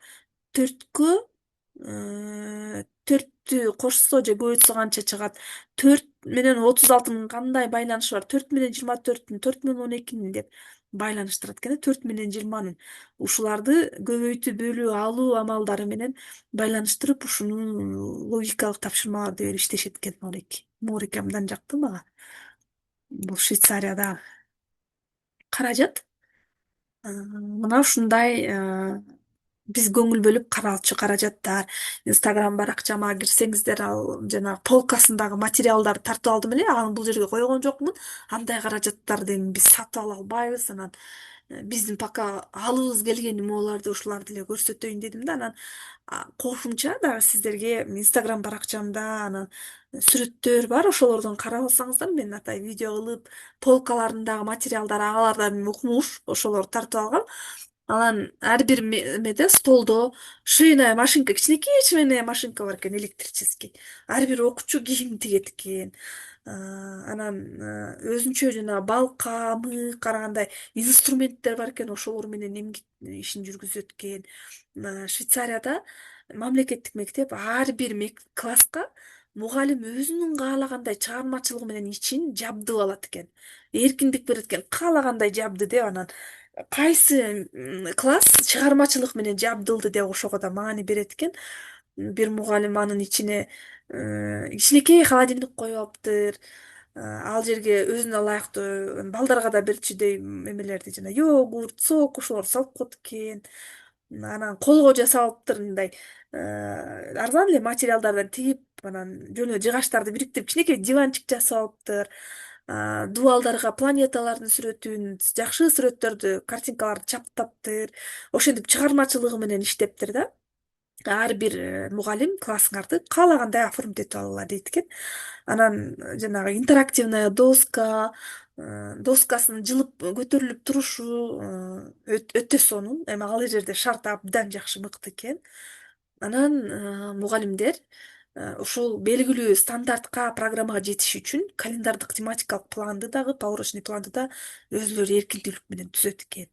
Төрттү кошсо же көбөйтсө канча чыгат? 4 менен 36нын кандай байланышы бар? 4 менен 24-түн, 4 менен 12нин деп байланыштырат экен. 4 менен 20нын. Ушуларды көбөйтүп бөлүп алуу амалдары менен байланыштырып, ушуну логикалык тапшырмаларды берип иштешет экен мореки. Мореки абдан жакты мага. Бул Швейцарияда каражат мына ушундай биз көңүл бөлүп каралчу каражаттар. Инстаграм баракчама кирсеңиздер, ал жанагы полкасындагы материалдарды тартып алдым эле, аны бул жерге койгон жокмун. Андай каражаттарды эми биз сатып ала албайбыз. Анан биздин пока алыбыз келгени могуларды ушуларды эле көрсөтөйүн дедим да. Анан кошумча дагы сиздерге Инстаграм баракчамда анан сүрөттөр бар, ошолордон карап алсаңыздар, мен атай видео кылып, полкаларындагы материалдар, алардан укмуш, ошолорду тартып алгам. Анан ар бир эмеде, столдо швейная машинка, кичинекей швейная машинка бар экен, электрический. Ар бир окуучу кийим тигет экен. Анан өзүнчө жана балка, мык, ар кандай инструменттер бар экен, ошолор менен эмгек ишин жүргүзөт экен. Швейцарияда мамлекеттик мектеп ар бир класска мугалим өзүнүн каалагандай чыгармачылыгы менен ичин жабдып алат экен. Эркиндик берет экен, каалагандай жабды деп. Анан кайсы класс чыгармачылык менен жабдылды деп ошого да маани берет экен. Бир мугалим анын ичине кичинекей холодильник коюп алыптыр. Ал жерге өзүнө ылайыктуу балдарга да берчүдөй эмелерди, жана йогурт, сок, ошолорду салып коет экен. Анан колго жасап алыптыр, мындай арзан эле материалдардан тигип, анан жөн эле жыгачтарды бириктирип кичинекей диванчик жасап алыптыр. Дубалдарга планеталардын сүрөтүн, жакшы сүрөттөрдү, картинкаларды чаптаптыр. Ошентип чыгармачылыгы менен иштептир да. ар бир мугалим классыңарды каалагандай оформить этип ала дейт экен. Анан жанагы интерактивная доска, доскасынын жылып көтөрүлүп турушу өтө сонун. Эми ал жерде шарт абдан жакшы мыкты экен. Анан мугалимдер ушул белгилүү стандартка программага жетиш үчүн календардык тематикалык планды дагы, поворочный планды да өзүлөрү эркиндүүлүк менен түзөт экен.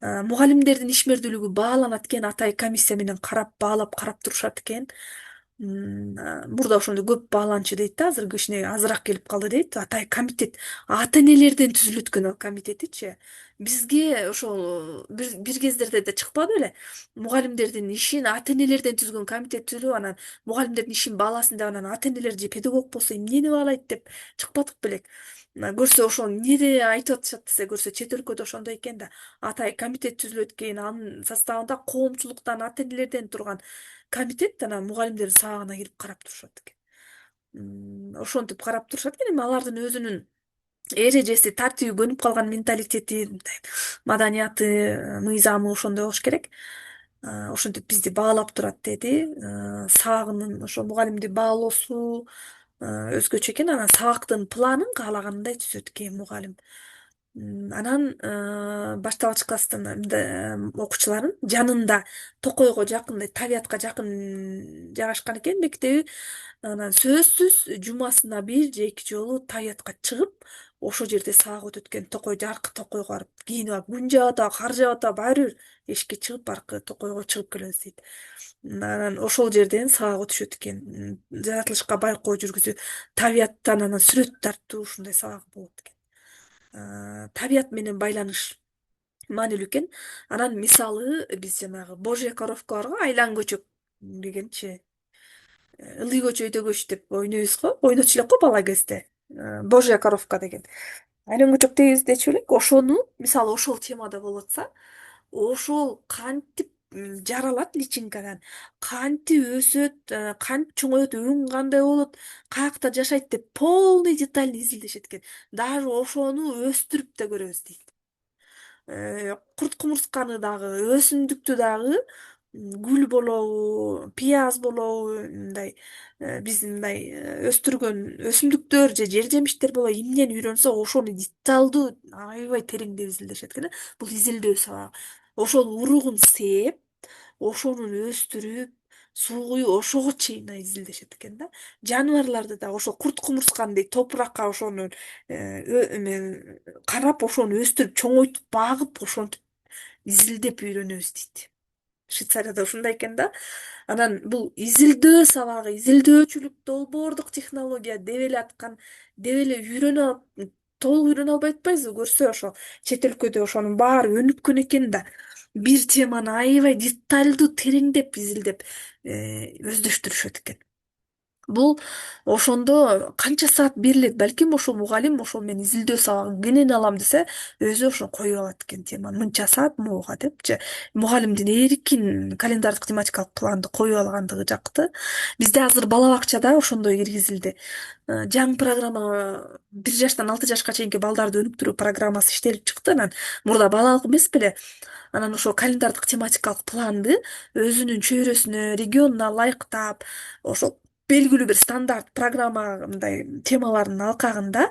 Мугалимдердин ишмердүүлүгү бааланат экен, атайын комиссия менен баалап карап турушат экен. Мурда ошондо көп бааланчу дейт да, азыр кичине азыраак келип калды дейт. Атайын комитет, ата энелерден түзүлөт экен ал комитетичи. Бизге ошол бир кездерде да чыкпады беле? Мугалимдердин ишин ата энелерден түзгөн комитет түзүлүп, анан мугалимдердин ишин бааласын деп, анан ата энелер же педагог болсо эмнени баалайт деп чыкпадык белек. Көрсө ошол эмнеди айтып атышат десе көрсө, чет өлкөдө ошондой экен да. Атайын комитет түзүлөт экен, анын составында коомчулуктан, ата энелерден турган комитет анан мугалимдердин сабагына кирип карап турушат экен. Ошентип карап турушат экен. Эми алардын өзүнүн эрежеси, тартиби, көнүп калган менталитети, маданияты, мыйзамы ошондой болуш керек. Ошентип бизди баалап турат деди. Сабагынын ошо мугалимди баалоосу өзгөчө экен. Анан сабактын планын каалагандай түзөт экен мугалим. Анан башталгыч класстын окуучуларын жанында токойго жакын, табиятка жакын жайгашкан экен мектеби. Анан сөзсүз жумасына бир же эки жолу табиятка чыгып, ошол жерде сабак өтөт экен. Токой, жаркы токойго барып, кийинип алып, күн жаап атабы, кар жаап атабы, баары бир эшикке чыгып, баркы токойго чыгып келебиз дейт. Анан ошол жерден сабак өтүшөт экен. Жаратылышка байкоо жүргүзүү, табияттан анан сүрөт тартуу, ушундай сабак болот экен. Табият менен байланыш маанилүү экен. Анан мисалы биз жанагы Божья коровка барго, айлан көчөк дегенчи. Ылый көчө өйдө көч деп ойнойбуз го, ойночу элек го бала кезде. Божья коровка деген. Айлан көчөк дейбиз дечү элек. Ошону, мисалы ошол темада болуп атса, ошол кантип жаралат личинкадан, кантип өсөт, кантип чоңойот, өң кандай болот, каякта жашайт деп полный детально изилдешет экен. Даже ошону өстүрүп да көрөбүз дейт. Курт кумурсканы дагы, өсүмдүктү дагы, гүл болобу, пияз болобу, мындай биздин мындай өстүргөн өсүмдүктөр же жер жемиштер болобу, эмнени үйрөнсө ошону деталдуу аябай тереңдеп изилдешет экен. Бул изилдөө сабагы. Ошол уругун сээп, ошонун өстүрүп, суу куюп, ошого чейин изилдешет экен да. Жаныбарларды да ошол курт кумурскандей топуракка ошону карап, ошону өстүрүп, чоңойтуп, багып, ошентип изилдеп үйрөнөбүз дейт. Швейцарияда ушундай экен да. Анан бул изилдөө сабагы, изилдөөчүлүк, долбоордук технология деп эле аткан, деп эле үйрөнүп алып, толук үйрөнө албай атпайбызбы? Көрсө ошо чет өлкөдө ошонун баары өнүккөн экен да. Бир теманы аябай деталдуу тереңдеп изилдеп өздөштүрүшөт экен. Бул ошондо канча саат берилет, балким ошол мугалим ошол мен изилдөө сабагын кенен алам десе, өзү ошо коюп алат экен теманы. Мынча саат могуга депчи. Мугалимдин эркин календардык тематикалык планды коюп алгандыгы жакты. Бизде азыр бала бакчада ошондой киргизилди. Жаңы программа 1 жаштан 6 жашка чейинки балдарды өнүктүрүү программасы иштелип чыкты. Анан мурда балалык эмес беле? Анан ошол календардык тематикалык планды өзүнүн чөйрөсүнө, регионуна ылайыктап, ошол белгилүү бир стандарт программа мындай темалардын алкагында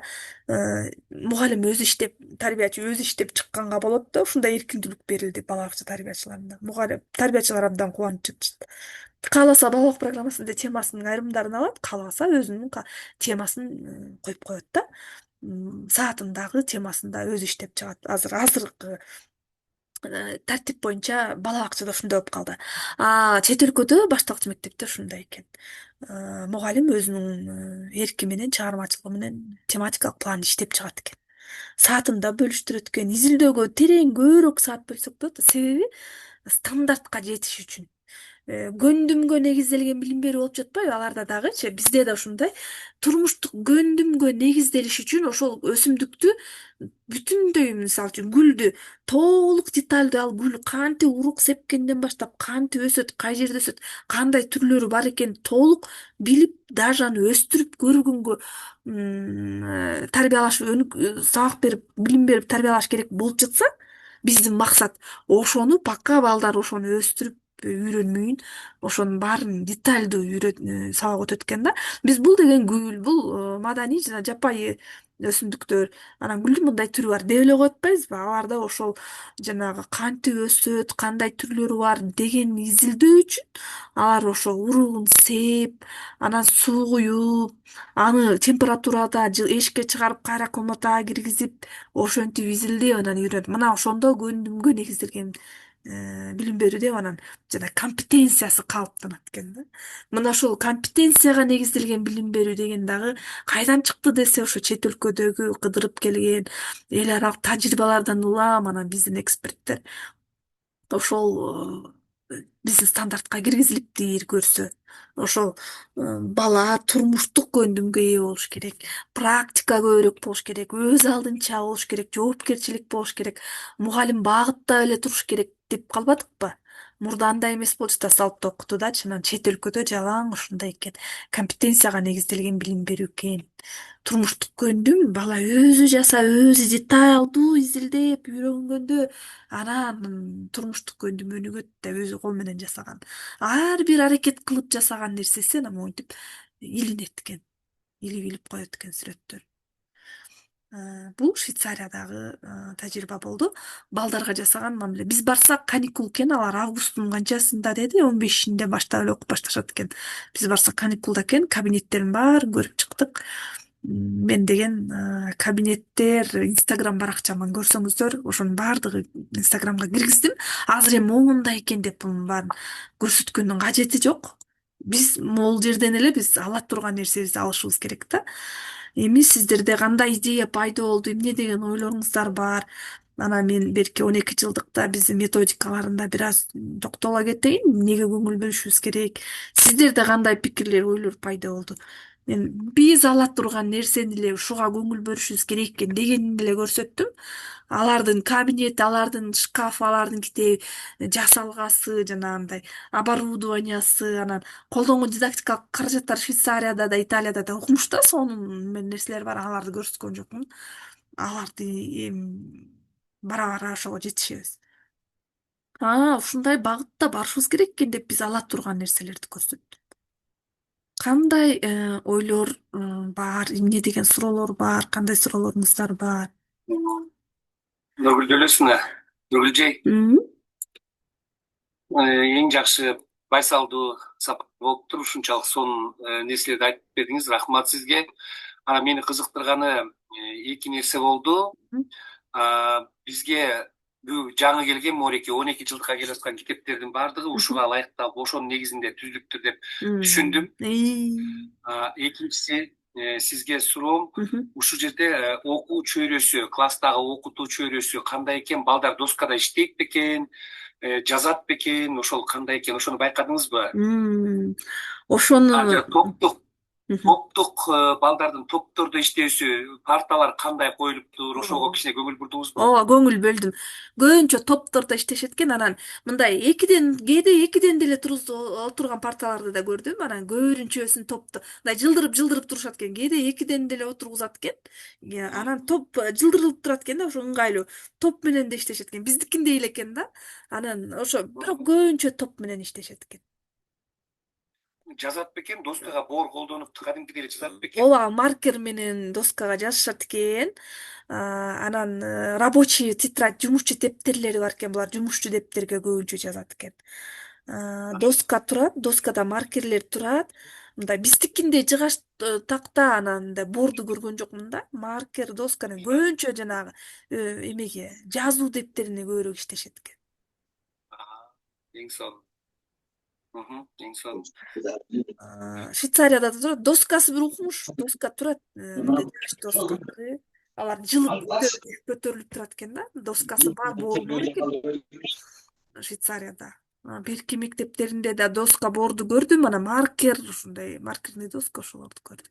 мугалим өзү иштеп, тарбиячы өзү иштеп чыкканга болот да, ушундай эркиндүүлүк берилди бала бакча тарбиячыларына. Мугалим, тарбиячылар абдан кубанып жатышат. Кааласа балалык программасында темасынын айрымдарын алат, кааласа өзүнүн темасын коюп коет да. Саатын дагы темасын да өзү иштеп чыгат. Азыркы тартип боюнча бала бакчада ушундай болуп калды. Чет өлкөдө башталгыч мектепте ушундай экен. Мугалим өзүнүн эрки менен, чыгармачылыгы менен тематикалык план иштеп чыгат экен. Саатын да бөлүштүрөт экен. Изилдөөгө терең көбүрөөк саат бөлсөк болот. Себеби стандартка жетиш үчүн. Көндүмгө негизделген билим берүү болуп жатпайбы? Аларда дагычы, бизде да ушундай турмуштук көндүмгө негизделиш үчүн ошол өсүмдүктү бүтүндөй, мисалы үчүн гүлдү толук деталдуу, ал гүл кантип урук сепкенден баштап, кантип өсөт, кай жерде өсөт, кандай түрлөрү бар экенин толук билип, даже аны өстүрүп көргөнгө тарбиялаш, сабак берип, билим берип тарбиялаш керек болуп жатса, биздин максат ошону пока балдар ошону өстүрүп үйрөнмөйүн ошонун баарын детальдуу сабак өтөт экен да. Биз бул деген гүл, бул маданий жана жапайы өсүмдүктөр, анан гүлдүн мындай түрү бар деп эле коюп атпайбызбы? Аларда ошол жанагы кантип өсөт, кандай түрлөрү бар деген изилдөө үчүн алар ошо уругун сээп, анан суу куюп, аны температурада эшикке чыгарып кайра комнатага киргизип, ошентип изилдеп анан үйрөнөт. Мына ошондо көндүмгө негизделген билим берүү деп анан жана компетенциясы калыптанат экен да. Мына ошол компетенцияга негизделген билим берүү деген дагы кайдан чыкты десе, ошо чет өлкөдөгү кыдырып келген эл аралык тажрыйбалардан улам анан биздин эксперттер ошол биздин стандартка киргизилиптир көрсө. Ошол бала турмуштук көндүмгө ээ болуш керек, практика көбүрөөк болуш керек, өз алдынча болуш керек, жоопкерчилик болуш керек, мугалим багыттап эле туруш керек деп калбадыкпы? Мурда андай эмес болчу да, салттуу окутуудачы, анан чет өлкөдө жалаң ушундай экен. Компетенцияга негизделген билим берүү экен. Турмуштук көндүм бала өзү жасап, өзү деталдуу изилдеп үйрөнгөндө анан турмуштук көндүм өнүгөт да, өзү кол менен жасаган. Ар бир аракет кылып жасаган нерсеси анан монтип илинет экен. Илип коет экен сүрөттөр. Бул Швейцариядагы тажрыйба болду. Балдарга жасаган мамиле. Биз барсак каникул экен, алар августтун канчасында деди, 15-инде баштап эле окуп башташат экен. Биз барсак каникулда экен, кабинеттерин баарын көрүп чыктык. Мен деген кабинеттер Инстаграм баракчаман көрсөңүздөр, ошонун баардыгы Инстаграмга киргиздим. Азыр эми моундай экен деп мунун баарын көрсөткөндүн кажети жок. Биз могул жерден эле биз ала турган нерсебизди алышыбыз керек да. Эми сиздерде кандай идея пайда болду, эмне деген ойлоруңуздар бар? Анан мен берки 12 жылдыкта биздин методикаларында бир аз токтоло кетейин, эмнеге көңүл бөлүшүбүз керек? Сиздерде кандай пикирлер, ойлор пайда болду? Мен биз ала турган нерсени эле ушуга көңүл бөлүшүбүз керек экен дегенин эле көрсөттүм. Алардын кабинети, алардын шкафы, алардын китеби жасалгасы, жанагындай оборудованиясы, анан колдонгон дидактикалык каражаттар Швейцарияда да, Италияда да окумуш да, сонун нерселер бар, аларды көрсөткөн жокмун. Аларды эми бара ошого жетишебиз. Ушундай багытта барышыбыз керек экен деп биз ала турган нерселерди көрсөттүм. Кандай ойлор бар, эмне деген суроолор бар, кандай суроолоруңуздар бар? Нургүл делесине, Нургүлжей. Эң жакшы байсалдуу сабак болуптур. Ушунчалык сонун нерселерди айтып бердиңиз. Рахмат сизге. Анан мени кызыктырганы эки нерсе болду. Бизге бул жаңы келген Мореке 12 жылдыкка келип аткан китептердин баардыгы ушуга ылайыкталып, ошонун негизинде түзүлүптүр деп түшүндүм. Экинчиси, сизге суроом, ушул жерде окуу чөйрөсү, класстагы окутуу чөйрөсү кандай экен? Балдар доскада иштейт бекен, жазат бекен? Ошол кандай экен? Ошону байкадыңызбы? Ошону Топтук балдардын топтордо иштөөсү, парталар кандай коюлуптур? Ошого кичине көңүл бурдуңузбу? Ооба, көңүл бөлдүм. Көбүнчө топтордо иштешет экен, анан мындай кээде экиден деле отурган парталарды да көрдүм. Анан көбүнчөсүн топто мындай жылдырып турушат экен. Кээде экиден деле отургузат экен. Анан топ жылдырылып турат экен да, ошо ыңгайлуу. Топ менен да иштешет экен. Биздикиндей эле экен да. Анан ошо бирок көбүнчө топ менен иштешет экен. Жазат бекен, доскага боор колдонуп кадимкидей жазат бекен? Ооба, маркер менен доскага жазышат экен. Анан рабочий тетрадь, жумушчу дептерлери бар экен, булар жумушчу дептерге көбүнчө жазат экен. Доска турат, доскада маркерлер турат. Мындай биздикиндей жыгач такта, анан мындай борду көргөн жокмун да. Маркер, досканы көбүнчө жанагы эмеге, жазуу дептерине көбүрөөк иштешет экен. Эң сонун. Эң сонун. Швейцарияда да турат, доскасы бир укмуш, доска турат, жыгач доскасы. Алар жылып көтөрүлүп турат экен да. Доскасы бар, бору экен Швейцарияда. Берки мектептеринде да доска борду көрдүм, анан маркер, ушундай маркерный доска ошолорду көрдүм.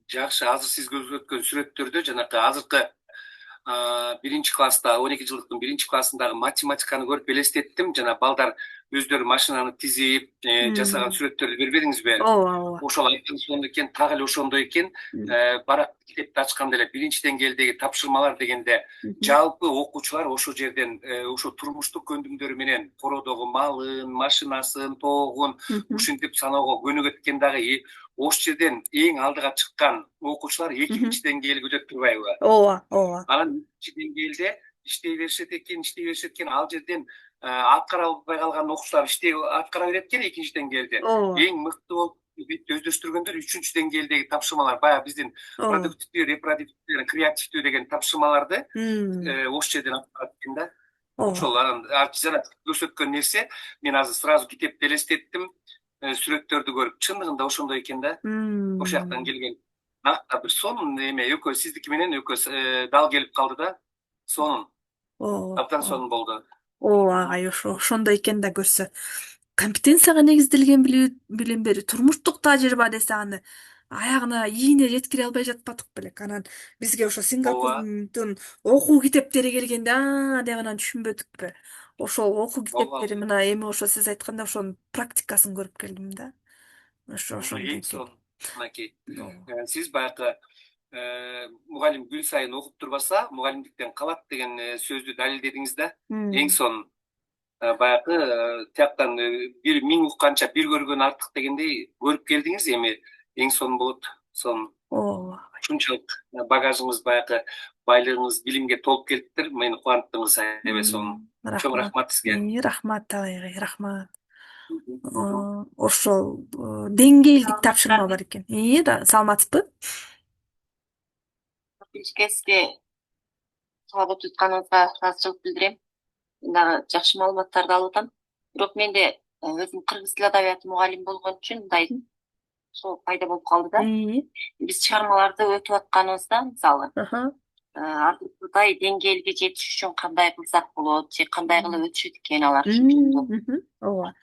Жакшы, азыр сиз көрсөткөн сүрөттөрдө жанакы азыркы 1 класста, 12 жылдыктын 1 классындагы математиканы көрүп элестеттим. Жана балдар өздөрү машинаны тизип, жасаган сүрөттөрдү бербедиңизби? ооба. Ошол айткан сонун экен, так эле ошондой экен. Барак китепти ачканда эле биринчи деңгээлдеги тапшырмалар дегенде жалпы окуучулар ошол жерден ошо турмуштук көндүмдөрү менен кородогу малын, машинасын, тоогун ушинтип саноого көнүгөт экен дагы. Ошол жерден эң алдыга чыккан окуучулар экинчи деңгээлге өтөт турбайбы? Ооба. Анан биринчи деңгээлде иштей беришет экен, ал жерден аткара албай калган окуучулар аткара берет экен экинчи деңгээлде. Эң мыкты болуп өздөштүргөндөр үчүнчү деңгээлдеги тапшырмалар, баягы биздин продуктивдүү, репродуктивдүү, креативдүү деген тапшырмаларды ошол жерден аткарат экен да. Ошол анан жана көрсөткөн нерсе, мен азыр сразу китепти элестеттим, сүрөттөрдү көрүп, чындыгында ошондой экен да. Ошол жактан келген бир сонун эме экөө сиздики менен экөө дал келип калды да. Сонун. Абдан сонун болду. Агай ошондой экен да көрсө. Компетенцияга негизделген билим берүү, турмуштук тажрыйба десе аны аягына ийине жеткире албай жатпадык белек. Анан бизге ошо Сингапурдун окуу китептери келгенде деп анан түшүнбөдүкпү. Ошол окуу китептери мына эми ошо сиз айтканда ошонун практикасын көрүп келдим да. Ошондой. Мынакей. Сиз баягы мугалим күн сайын окуп турбаса, мугалимдиктен калат деген сөздү далилдедиңиз да. Эң сонун. Баягы тияктан бир миң укканча бир көргөн артык дегендей көрүп келдиңиз, эми эң сонун болот. Сонун. Ушунчалык багажыңыз, баягы байлыгыңыз билимге толуп келиптир. Мени кубандыңыз, аябай сонун. Чоң рахмат сизге. Рахмат Талайгай, рахмат. Ошол деңгээлдик тапшырма бар экен. Саламатсызбы? Сизге кабыл тутканыңызга ыраазычылык билдирем. Мен дагы жакшы маалыматтарды алып атам. Бирок менде өзүм кыргыз тил адабияты мугалими болгон үчүн мындай соо пайда болуп калды да. Биз чыгармаларды өтүп атканыбызда, мисалы, ардырдай деңгээлге жетиш үчүн кандай кылсак болот, же кандай кылып өтүшөт экен алар үчүн. Ооба.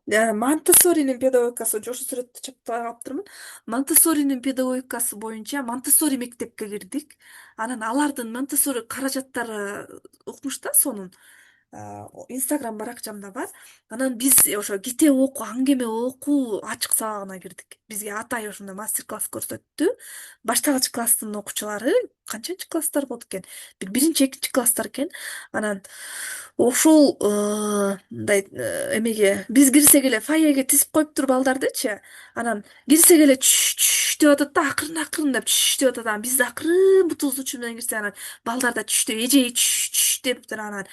Монтессоринин педагогикасы, ошол сүрөттү чыгып алыптырмын. Монтессоринин педагогикасы боюнча Монтессори мектепке кирдик. Анан алардын Монтессори каражаттары укмуш да сонун. Инстаграм баракчамда бар. Анан биз ошо китеп окуу, аңгеме окуу ачык сабагына кирдик. Бизге атай ошондой мастер-класс көрсөттү. Баштагыч класстын окуучулары, канчанчы класстар болот экен? Бир биринчи, экинчи класстар экен. Анан ошол мындай эмеге биз кирсек эле фойеге тизип коюптур балдардычы. Анан кирсек эле чүш деп атат да, акырын деп чүш деп атат. Анан биз акырын бутубуздун учу менен кирсек, анан балдар да чүштөп эжеги чүш дептир. Анан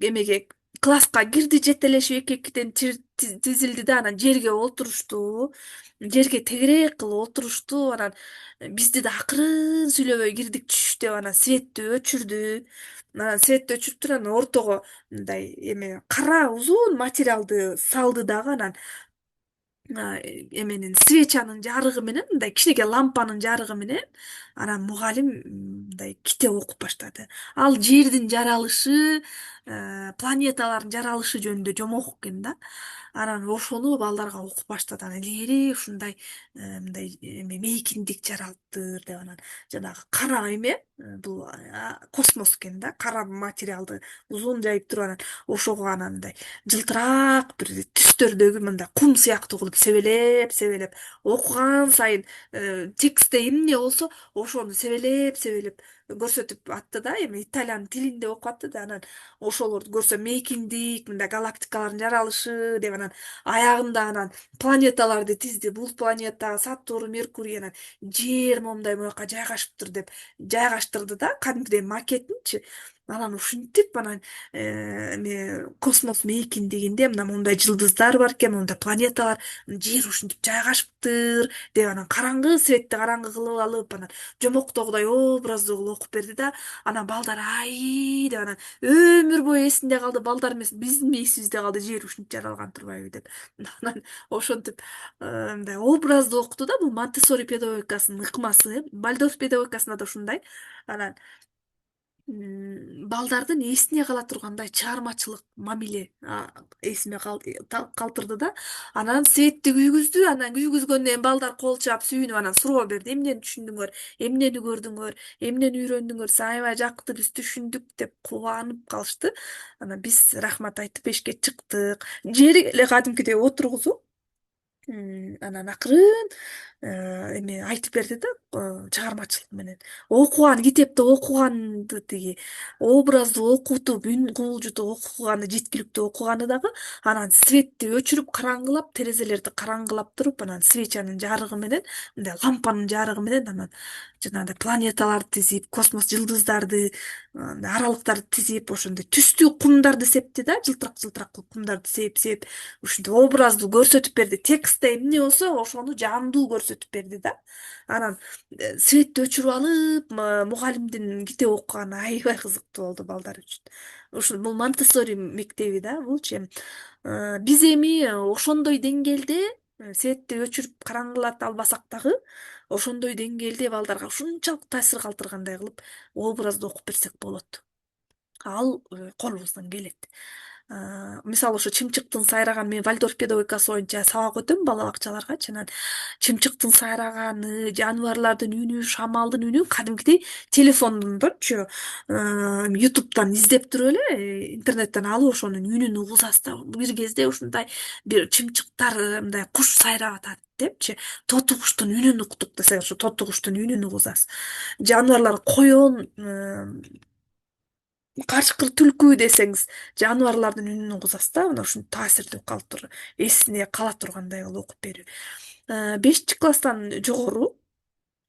эмеге класска кирди, жетелешип эки-экиден тизилди да, анан жерге отурушту. Жерге тегерек кылып отурушту. Анан бизди да акырын сүйлөбөй кирдик чүш деп, анан светти өчүрдү. Анан светти өчүрүп туруп, анан ортого мындай эме кара узун материалды салды дагы. Анан эменин свечанын жарыгы менен, мындай кичинекей лампанын жарыгы менен анан мугалим мындай китеп окуп баштады. Ал жердин жаралышы, планеталардын жаралышы жөнүндө жомок экен да. Анан ошону балдарга окуп баштады. Анан илгери ушундай мындай эме мейкиндик жаралыптыр деп, анан жанагы кара эме бул космос экен да, кара материалды узун жайып туруп, анан ошого анан мындай жылтырак бир түстөрдөгү мындай кум сыяктуу кылып себелеп окуган сайын текстте эмне болсо ошону себелеп көрсөтүп атты да. Эми итальян тилинде окуп атты да. Анан ошолорду көрсө мейкиндик, мындай галактикалардын жаралышы деп, анан аягында анан планеталарды тизди. Бул планета Сатурн, Меркурий, анан жер момундай моюка жайгашыптыр деп жайгаштырды да, кадимкидей макетинчи. Анан ушинтип анан эме космос мейкиндигинде мына мондай жылдыздар бар экен, мондай планеталар, жер ушинтип жайгашыптыр деп, анан караңгы светти караңгы кылып алып, анан жомоктогудай образдуу кылып окуп берди да. Анан балдар ай деп, анан өмүр бою эсинде калды. Балдар эмес, биздин эсибизде калды, жер ушинтип жаралган турбайбы деп. Анан ошентип мындай образдуу окуту да. Бул Монтессори педагогикасынын ыкмасы. Вальдорф педагогикасында да ушундай. Анан балдардын эсине кала тургандай чыгармачылык мамиле эсиме калтырды да. Анан светти күйгүздү, анан күйгүзгөндөн кийин балдар кол чаап сүйүнүп анан суроо берди. Эмнени түшүндүңөр, эмнени көрдүңөр, эмнени үйрөндүңөр, аябай жакты, биз түшүндүк деп кубанып калышты. Анан биз рахмат айтып эшикке чыктык. Жери эле кадимкидей отургузуп, анан акырын эме айтып берди да, чыгармачылык менен. Окуган китепти окуганды, тиги образды окутуп, үн кубулжутуп окуганы, жеткиликтүү окуганы дагы, анан светти өчүрүп, караңгылап, терезелерди караңгылап туруп, анан свечанын жарыгы менен, мындай лампанын жарыгы менен, анан жанагындай планеталарды тизип, космос жылдыздарды, аралыктарды тизип, ошондой түстүү кумдарды септи да, жылтырак кылып кумдарды сеп, ушинтип образды көрсөтүп берди. Текстте эмне болсо, ошону жандуу көрсөтүп берди да. Анан светти өчүрүп алып, мугалимдин китеп окуганы аябай кызыктуу болду балдар үчүн. Бул Монтессори мектеби да, булчу. Биз эми ошондой деңгээлде светти өчүрүп караңгылата албасак дагы, ошондой деңгээлде балдарга ушунчалык таасир калтыргандай кылып образды окуп берсек болот. Ал колубуздан келет. Мисалы ошо чымчыктын сайраган, мен Вальдорф педагогикасы боюнча сабак өтөм бала бакчаларгачы. Анан чымчыктын сайраганы, жаныбарлардын үнү, шамалдын үнү кадимкидей телефондончу ютубтан издеп туруп эле, интернеттен алып ошонун үнүн угузасыз да. Бир кезде ушундай бир чымчыктар, мындай куш сайрап атат депчи, тоту куштун үнүн уктук десек, ошо тоту куштун үнүн угузасыз. Жаныбарлар коён, карчкыр, түлкү десеңиз, жаныбарлардын үнүн угузасыз да, мына ушунтип таасирдүү калып эсине кала тургандай кылып окуп берүү. 5-класстан жогору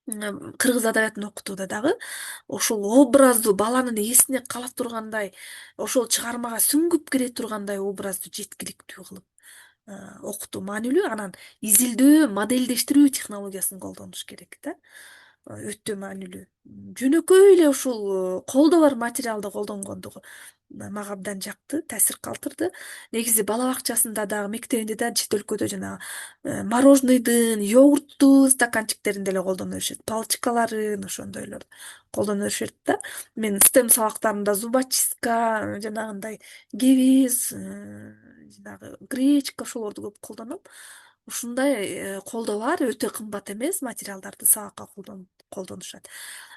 кыргыз адабиятын окутууда дагы ошол образду баланын эсине кала тургандай, ошол чыгармага сүңгүп кире тургандай образды жеткиликтүү кылып окутуу маанилүү. Анан изилдөө, модельдештирүү технологиясын колдонуш керек да. Өтө маанилүү. Жөнөкөй эле ушул колдо бар материалды колдонгондугу мага абдан жакты, таасир калтырды. Негизи бала бакчасында дагы, мектебинде да, чет өлкөдө жанагы мороженыйдын, йогурттун стаканчиктерин деле колдоно беришет, палочкаларын, ошондойлорду колдоно беришет да. Мен STEM сабактарымда зубочистка, жанагындай кебиз, жанагы гречка, ошолорду көп колдоном. Ушундай колдо бар, өтө кымбат эмес материалдарды сабакка колдонушат.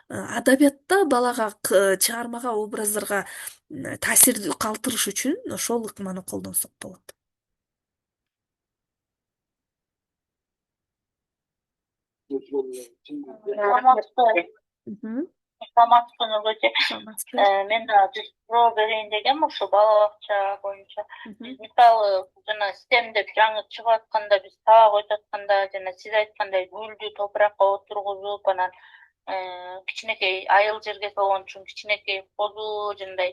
Адабиятта балага чыгармага, образдарга таасир калтырыш үчүн ошол ыкманы колдонсок болот. Саламатсызбы көчө. Мен дагы суроо берейин дегем, ошо бала бакча боюнча. Биз мисалы жана STEM деп жаңы чыгып атканда, биз сабак өтүп атканда, жана сиз айткандай гүлдү топуракка отургузуп, анан кичинекей айыл жерге болгон үчүн кичинекей козу, жандай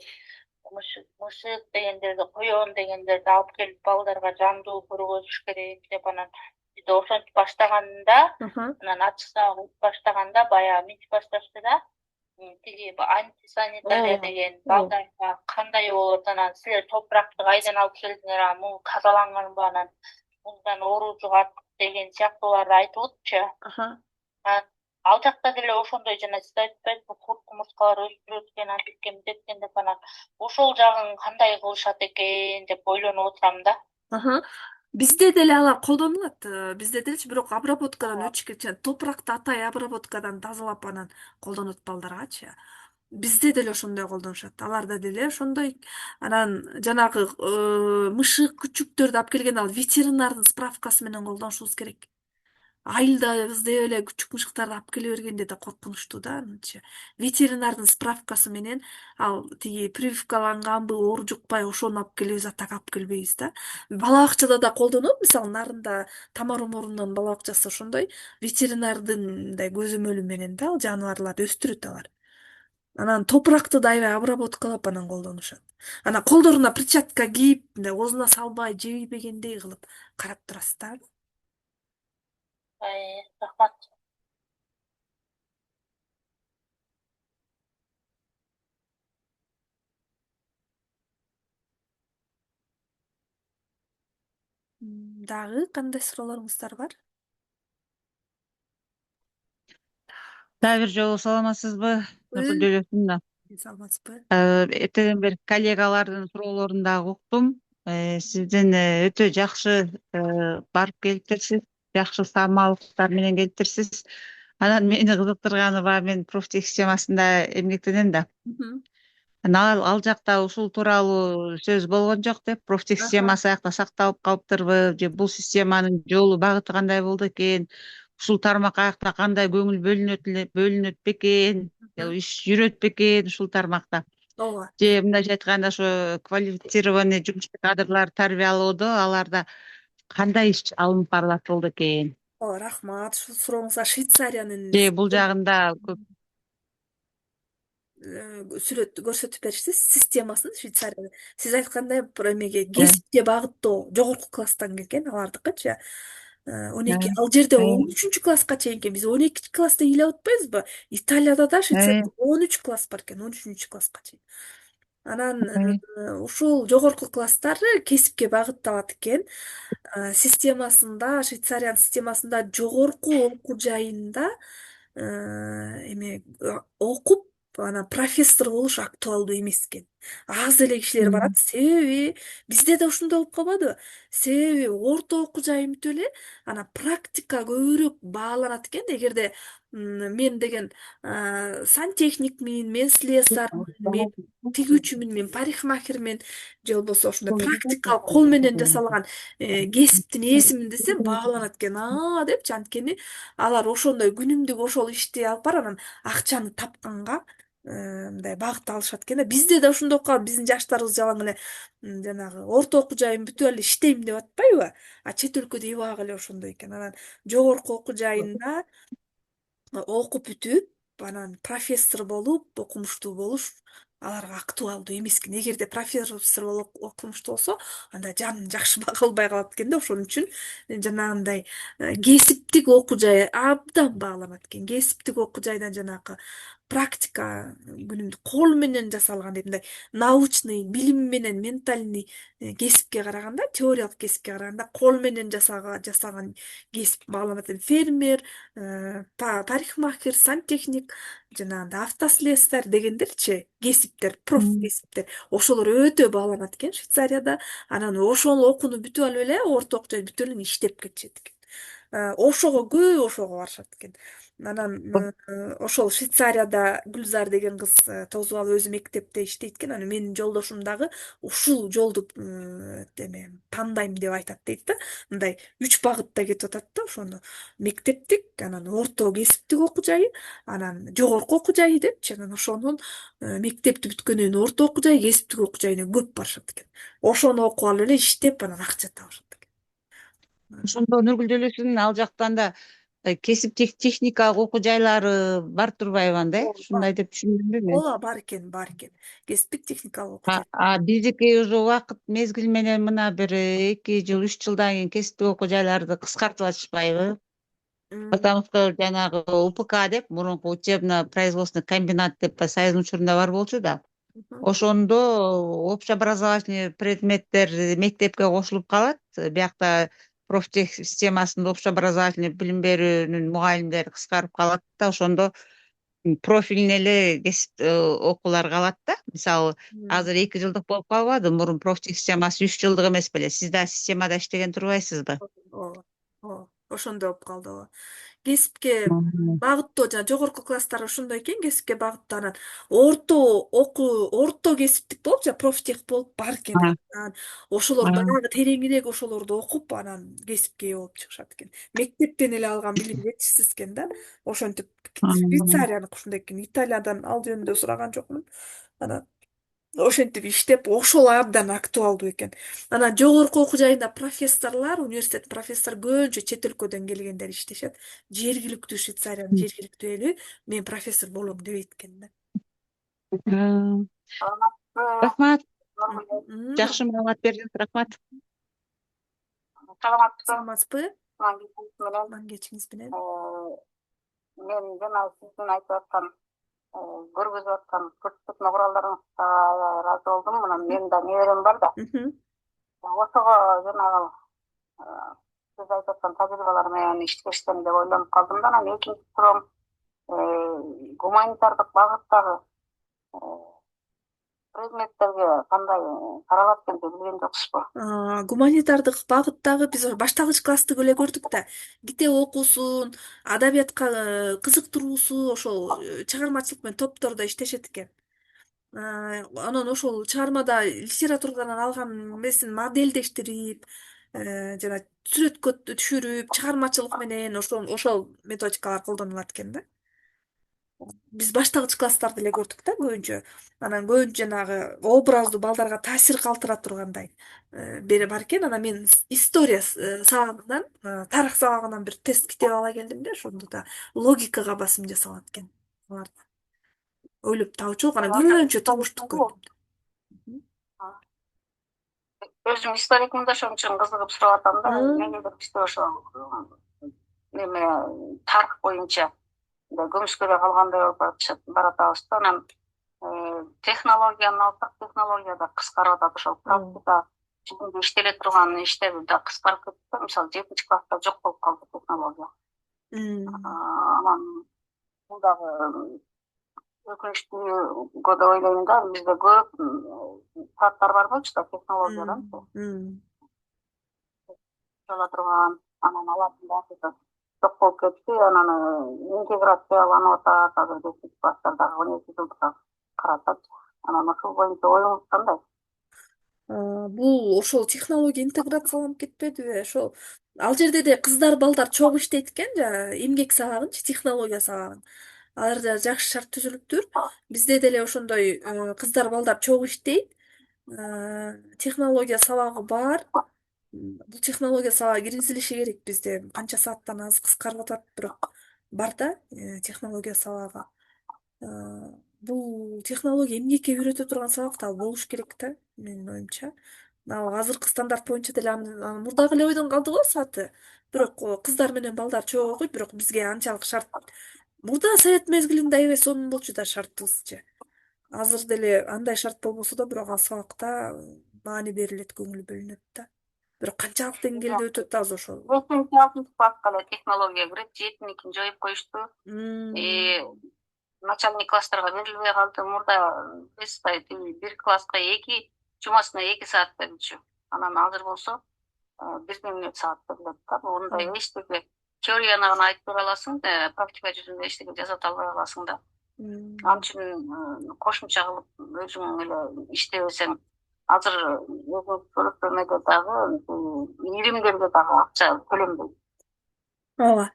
мышык дегендерди, коён дегендерди алып келип балдарга жандуу көргөзүш керек деп, анан биз ошентип баштаганда, анан ачык сабак өтүп баштаганда баягы мынтип башташты да. Тиги антисанитария деген балдарга кандай болот, анан силер топуракты кайдан алып келдиңер, муну тазаланганбы, анан мындан оору жугат деген сыяктууларды айтып атчы. Ал жакта деле ошондой, жана сиз айтпайсызбы, курт кумурскалар өстүрөт экен, антиткен мынтеткен деп, анан ошол жагын кандай кылышат экен деп ойлонуп отурам да. Бизде деле алар колдонулат. Бизде делечи, бирок обработкадан өтүшкө, топуракты атай обработкадан тазалап анан колдонот балдаргачы. Бизде деле ошондой колдонушат. Аларда деле ошондой. Анан жанагы мышык, күчүктөрдү алып келген ал ветеринардын справкасы менен колдонушубуз керек. Айылдабыз деп эле күчүк мышыктарды алып келе бергенде да коркунучтуу да, анчы. Ветеринардын справкасы менен ал тиги прививкаланганбы, оору жукпай, ошону алып келебиз, атак алып келбейбиз да. Бала бакчада да колдонот, мисалы Нарында Тамара Оморовнун бала бакчасы ошондой, ветеринардын мындай көзөмөлү менен да жаныбарларды өстүрөт алар. Анан топуракты да аябай обработкалап анан колдонушат. Анан колдоруна перчатка кийип, мындай оозуна салбай, жебейбегендей кылып карап турасыз да. Рахмат. Дагы кандай суроолоруңуздар бар? Дагы бир жолу саламатсызбы? Жолугусун да. саламатсызбы? Эртеден бери коллегалардын суроолорун дагы уктум. Сиздин өтө жакшы барып келиптирсиз, жакшы саамалдыктар менен келиптирсиз. Анан мени кызыктырганы баягы мен профтех системасында эмгектенем да. Ал жакта ушул тууралуу сөз болгон жок деп, профтех системасы аякта сакталып калыптырбы, же бул системанын жолу багыты кандай болду экен, ушул тармак аякта кандай көңүл бөлүнөт бекен, иш жүрөт бекен ушул тармакта. Ооба. Же мындайча айтканда ошо квалифицированный жумушчу кадрлар тарбиялоодо аларда кандай иш алынып барылат болду экен? Ооба, рахмат. Ушул сурооңузга Швейцариянын Же бул жагында көп сүрөт көрсөтүп беришсиз системасын Швейцарияда. Сиз айткандай эмеге кесипке багыттоо жогорку класстан келген алардыкычы. 12 ал жерде 13 класска чейин экен. Биз 12 класста ыйлап атпайбызбы? Италияда да Швейцарияда 13 класс бар экен, 13 класска чейин. Анан ушул жогорку класстар кесипке багытталат экен. Системасында, Швейцариянын системасында жогорку окуу жайында эме окуп, анан профессор болуш актуалдуу эмес экен. Аз эле кишилер барат. Себеби бизде да ушундай болуп калбадыбы? Себеби орто окуу жайын бүтүп эле анан практика көбүрөөк бааланат экен. Эгерде мен деген сантехникмин, мен слесармын, мен тигүүчүмүн, мен парикмахермин, же болбосо ошондой практикалык кол менен жасалган кесиптин ээсимин десем бааланат экен. Депчи, анткени алар ошондой күнүмдүк ошол ишти алып барып анан акчаны тапканга мындай багыт алышат экен да. Бизде да ошондой болуп калат. Биздин жаштарыбыз жалаң эле жанагы орто окуу жайын бүтүп эле иштейм деп атпайбы? Чет өлкөдө эбак эле ошондой экен. Анан жогорку окуу жайында окуп бүтүп, анан профессор болуп, окумуштуу болуш аларга актуалдуу эмес экен. Эгерде профессор болуп окумуштуу болсо, анда жанын жакшы бага албай калат экен да. Ошон үчүн жанагындай кесиптик окуу жай абдан бааланат экен. Кесиптик окуу жайдан жанагы практика күнүмдүк кол менен жасалган мындай научный, билим менен ментальный кесипке караганда, теориялык кесипке караганда кол менен жасаган кесип бааланат экен. Фермер, парикмахер, сантехник, жанагындай автослесарь дегендерчи, кесиптер, проф кесиптер. Ошолор өтө бааланат экен Швейцарияда. Анан ошол окууну бүтүп алып эле, орто окуу жайды бүтүп эле иштеп кетишет экен. Ошого көп ошого барышат экен. Анан ошол Швейцарияда Гүлзар деген кыз Тозуп алып өзү мектепте иштейт экен. Анан менин жолдошум дагы ушул жолду тандайм деп айтат дейт да. Мындай 3 багытта кетип атат да. Ошону мектептик, анан орто кесиптик окуу жайы, анан жогорку окуу жайы депчи. Анан ошонун мектепти бүткөндөн кийин орто окуу жай, кесиптик окуу жайына көп барышат экен. Ошону окуп алып эле иштеп, анан акча табышат экен. ошондо Нургүл Жөлөсүнүн ал жактан да кесиптик техникалык окуу жайлары бар турбайбы анда, ушундай деп түшүндүмбү мен? Ооба, бар экен, бар экен. Кесиптик техникалык окуу жай. Биздики уже убакыт мезгил менен мына бир 2 жыл, 3 жылдан кийин кесиптик окуу жайларды кыскартып атышпайбы? Потому что жанагы УПК деп, мурунку учебно-производственный комбинат деп Союздун учурунда бар болчу да. Ошондо общеобразовательный предметтер мектепке кошулуп калат. Биякта профтех системасында общеобразовательный билим берүүнүн мугалимдери кыскарып калат да, ошондо профилине эле кесип окуулар калат да. Мисалы, азыр 2 жылдык болуп калбады, мурун профтех системасы 3 жылдык эмес беле. Сиз да системада иштеген турбайсызбы? Ооба, ошондой болуп калды. Ооба. Кесипке багыттоо жана жогорку класстар ошондой экен, кесипке багыттоо. Анан орто кесиптик болуп, жана профтех болуп бар экен. Анан ошолор дагы тереңирээк ошолорду окуп, анан кесипке ээ болуп чыгышат экен. Мектептен эле алган билим жетишсиз экен да. Ошентип Швейцарияныкы ушундай экен. Италиядан ал жөнүндө сураган жокмун. Анан ошентип иштеп, ошол абдан актуалдуу экен. Анан жогорку окуу жайында профессорлор, университет профессор көбүнчө чет өлкөдөн келгендер иштешет. Жергиликтүү Швейцариянын жергиликтүү эли мен профессор болом дебейт экен да. Рахмат. Жакшы маалымат бердиңиз, рахмат. Саламатсызбы? Мангечиңиз менен. Мен жана сиздин айтып аткан көргөзүп аткан көрсөтмө куралдарыңызга ыраазы болдум. Мына мен да неберем бар да. Ошого жанагы сиз айтып аткан тажрыйбалар менен иштешсем деп ойлонуп калдым да. Анан экинчи суроом гуманитардык багыттагы предметтерге кандай каралат экенин билген жоксузбу? Гуманитардык багыттагы биз башталгыч классты эле көрдүк да. Китеп окуусун, адабиятка кызыктыруусу ошол чыгармачылык менен топтордо иштешет экен. Анан ошол чыгармада литературадан алган эмесин моделдештирип, жана сүрөткө түшүрүп, чыгармачылык менен ошол методикалар колдонулат экен да. Биз башталгыч класстарды эле көрдүк да көбүнчө. Анан көбүнчө жанагы образдуу балдарга таасир калтыра тургандай бери бар экен. Анан мен история сабагынан, тарых сабагынан бир тест китеп ала келдим да, ошондо да логикага басым жасалат экен. Аларда ойлоп табуучулук, анан көбүнчө туруштук көрдүм. Өзүм историкмин да, ошон үчүн кызыгып сурап атам да. Эмнегедир бизде ошо неме тарых боюнча көмүскөдө калгандай болуп баратабыз да. Анан технологияны алсак, технология да кыскарып атат. Ошол практика жүзүндө иштеле турган иштер да кыскарып кетти. Мисалы 7 класста жок болуп калды технология. Анан бул дагы өкүнүчтүү деп ойлойм да. Бизде көп сааттар бар болчу да технологиядан. Жала турган, анан алардын баардыгы жок болуп кетти. Анан интеграцияланып атат. Азыр 7 класстардагы 12 жылдыкка каратат. Анан ошол боюнча оюңуз кандай? Бул ошол технология интеграцияланып кетпедиби? Ошол ал жерде де кыздар, балдар чогуу иштейт экен, эмгек сабагынчы, технология сабагын. Аларда жакшы шарт түзүлүптүр. Бизде деле ошондой кыздар, балдар чогуу иштейт. Технология сабагы бар. Бул технология сабагы киргизилиши керек бизде. Канча сааттан аз кыскарып атат, бирок бар да технология сабагы. Бул технология эмгекке үйрөтө турган сабак да болуш керек да, менин оюмча. Азыркы стандарт боюнча деле мурдагы эле ойдон калды го сааты. Бирок кыздар менен балдар чогуу окуйт, бирок бизге анчалык шарт. Мурда совет мезгилинде аябай сонун болчу да шартыбызчы. Азыр деле андай шарт болбосо да, бирок ал сабакта маани берилет, көңүл бөлүнөт да. Бирок канчалык деңгээлде өтөт азыр ошол. 5-6 класска эле технология кирет, 7-никин жоюп коюшту. Начальник класстарга берилбей калды. Мурда биз бир класска 2 жумасына 2 саат берилчү. Анан азыр болсо 1 саат берилет да. Мындай эчтеке теорияны гана айтып бере аласың, практика жүзүндө эчтеке жасата албай каласың да. Ал үчүн кошумча кылып өзүң эле иштебесең, азыр көрөкмөдө дагы иримдерге дагы акча төлөнбөйт. Ооба.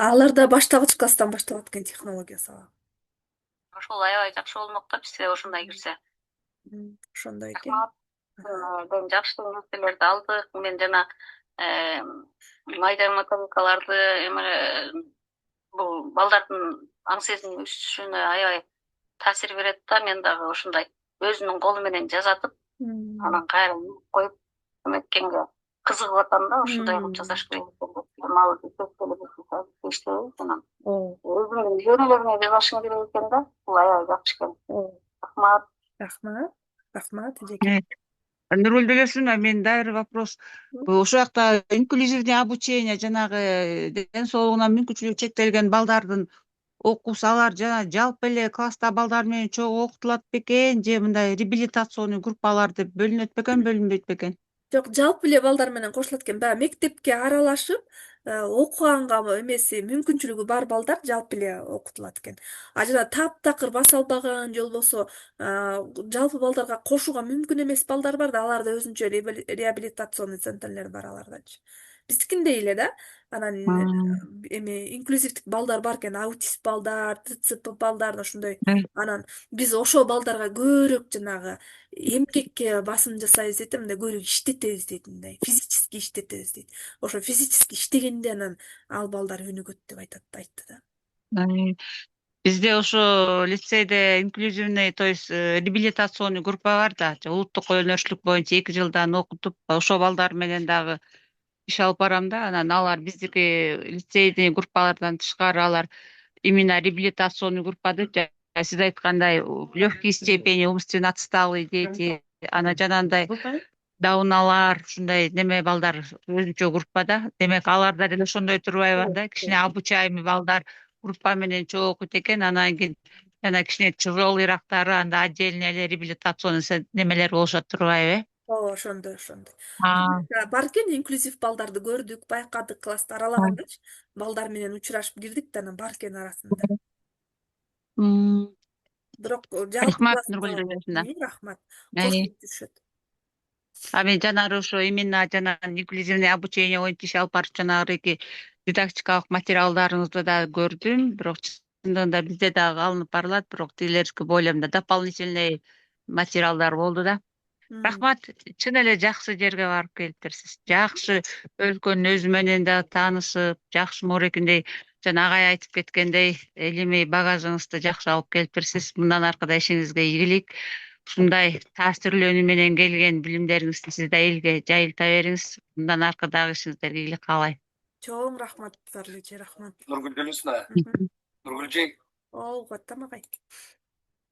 Аларда башталгыч класстан башталат экен технология сабагы. Ошол аябай жакшы болмок да, бизде ошондой кирсе. Ошондой экен. Мен жакшы нерселерди алдык. Мен жана майда методикаларды бул балдардын аң сезим өсүшүнө аябай таасир берет да. Мен дагы ошондой өзүнүн колу менен жазатып, анан кайра коюп эметкенге кызыгып атам да. Ошондой кылып жасаш керек экен. Мал иштебейт анан. Өзүңдүн үйрөнүүлөрүңө жазышың керек экен да. Бул аябай жакшы экен. Рахмат. Рахмат. Нургүл делесиновна, мен дагы бир вопрос. Ошол жакта инклюзивный обучение, жанагы ден соолугуна мүмкүнчүлүгү чектелген балдардын окуусу, алар жана жалпы эле класста балдар менен чогуу окутулат бекен, же мындай реабилитационный группалар деп бөлүнөт бекен, бөлүнбөйт бекен? Жок, жалпы эле балдар менен кошулат экен. Баягы мектепке аралашып, окуганга эмеси мүмкүнчүлүгү бар балдар жалпы эле окутулат экен. Жана таптакыр баса албаган же болбосо жалпы балдарга кошууга мүмкүн эмес балдар бар да, аларда өзүнчө реабилитационный центрлер бар алардачы. Биздикиндей эле да. Анан инклюзивдик балдар бар экен, аутист балдар, ТЦП балдар, ошондой. Анан биз ошол балдарга көбүрөөк жанагы эмгекке басым жасайбыз дейт, мындай көбүрөөк иштетебиз дейт, мындай физически иштетебиз дейт. Ошо физически иштегенде анан ал балдар өнүгөт деп айтты да. Бизде ошо лицейде инклюзивный, то есть реабилитационный группа бар да, улуттук өнөрчүлүк боюнча 2 жылдан окутуп, ошол балдар менен дагы иш алып барам да. Анан алар биздики лицейдин группалардан тышкары алар именно реабилитационный группа деп, сиз айткандай легкий степени умственно отсталый дети, анан жанагындай дауналар, ушундай неме балдар өзүнчө группада. Демек аларда деле ошондой турбайбы да, кичине обучаемый балдар группа менен чогуу окуйт экен. Анан кийин жана кичине тяжелыйраактары анда отдельный эле реабилитационный немелер болушат турбайбы? Ооба, ошондой. А, Бар экен, инклюзив балдарды көрдүк, байкадык, класста аралагандачы. Балдар менен учурашып кирдик да, анан бар экен арасында. м, Бирок жалпы рахмат класста Нургүл жолдошуна. рахмат. Ай, Коштоп жүрүшөт. а мен жанагы ошо именно жана инклюзивный обучение боюнча иш алып барып жанагы эки дидактикалык материалдарыңызды да көрдүм. Бирок чындыгында бизде дагы алынып барылат, бирок тилердики бойломдо дополнительный материалдар болду да. Рахмат, чын эле жакшы жерге барып келиптирсиз. Жакшы өлкөнүн өзү менен да таанышып, жакшы морекиндей жана агай айтып кеткендей, илимий багажыңызды жакшы алып келиптирсиз. Мындан аркы да ишиңизге ийгилик. Ушундай таасирлөөнү менен келген билимдериңизди сиз да элге жайылта бериңиз. Мындан аркы дагы ишиңиздерге ийгилик каалайм. Чоң рахмат, Зарлече, рахмат. Нургүл жолдошуна, Нургүл эже, Ооба, тамагай.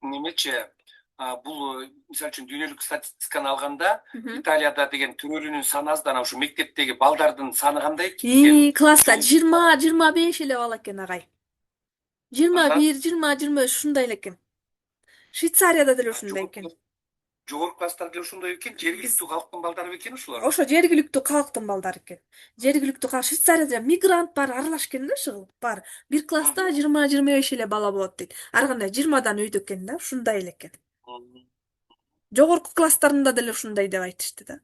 немечи, бул мисалы үчүн дүйнөлүк статистиканы алганда Италияда деген төрөлүүнүн саны аздан ушу мектептеги балдардын саны кандай экен? Класста 20-25 эле бала экен, агай. 21, 20-23 ушундай эле экен. Швейцарияда деле ушундай экен. Жогорку класстар деле ошондой экен, жергиликтүү калктын балдары бекен ошолор? Ошо жергиликтүү калктын балдары экен. Жергиликтүү калк Швейцарияда мигрант бар, аралаш экен да, ушул бар. Бир класста 20-25 эле бала болот дейт. Ар кандай 20дан өйдө экен да, ушундай эле экен. Жогорку класстарында деле ушундай деп айтышты да.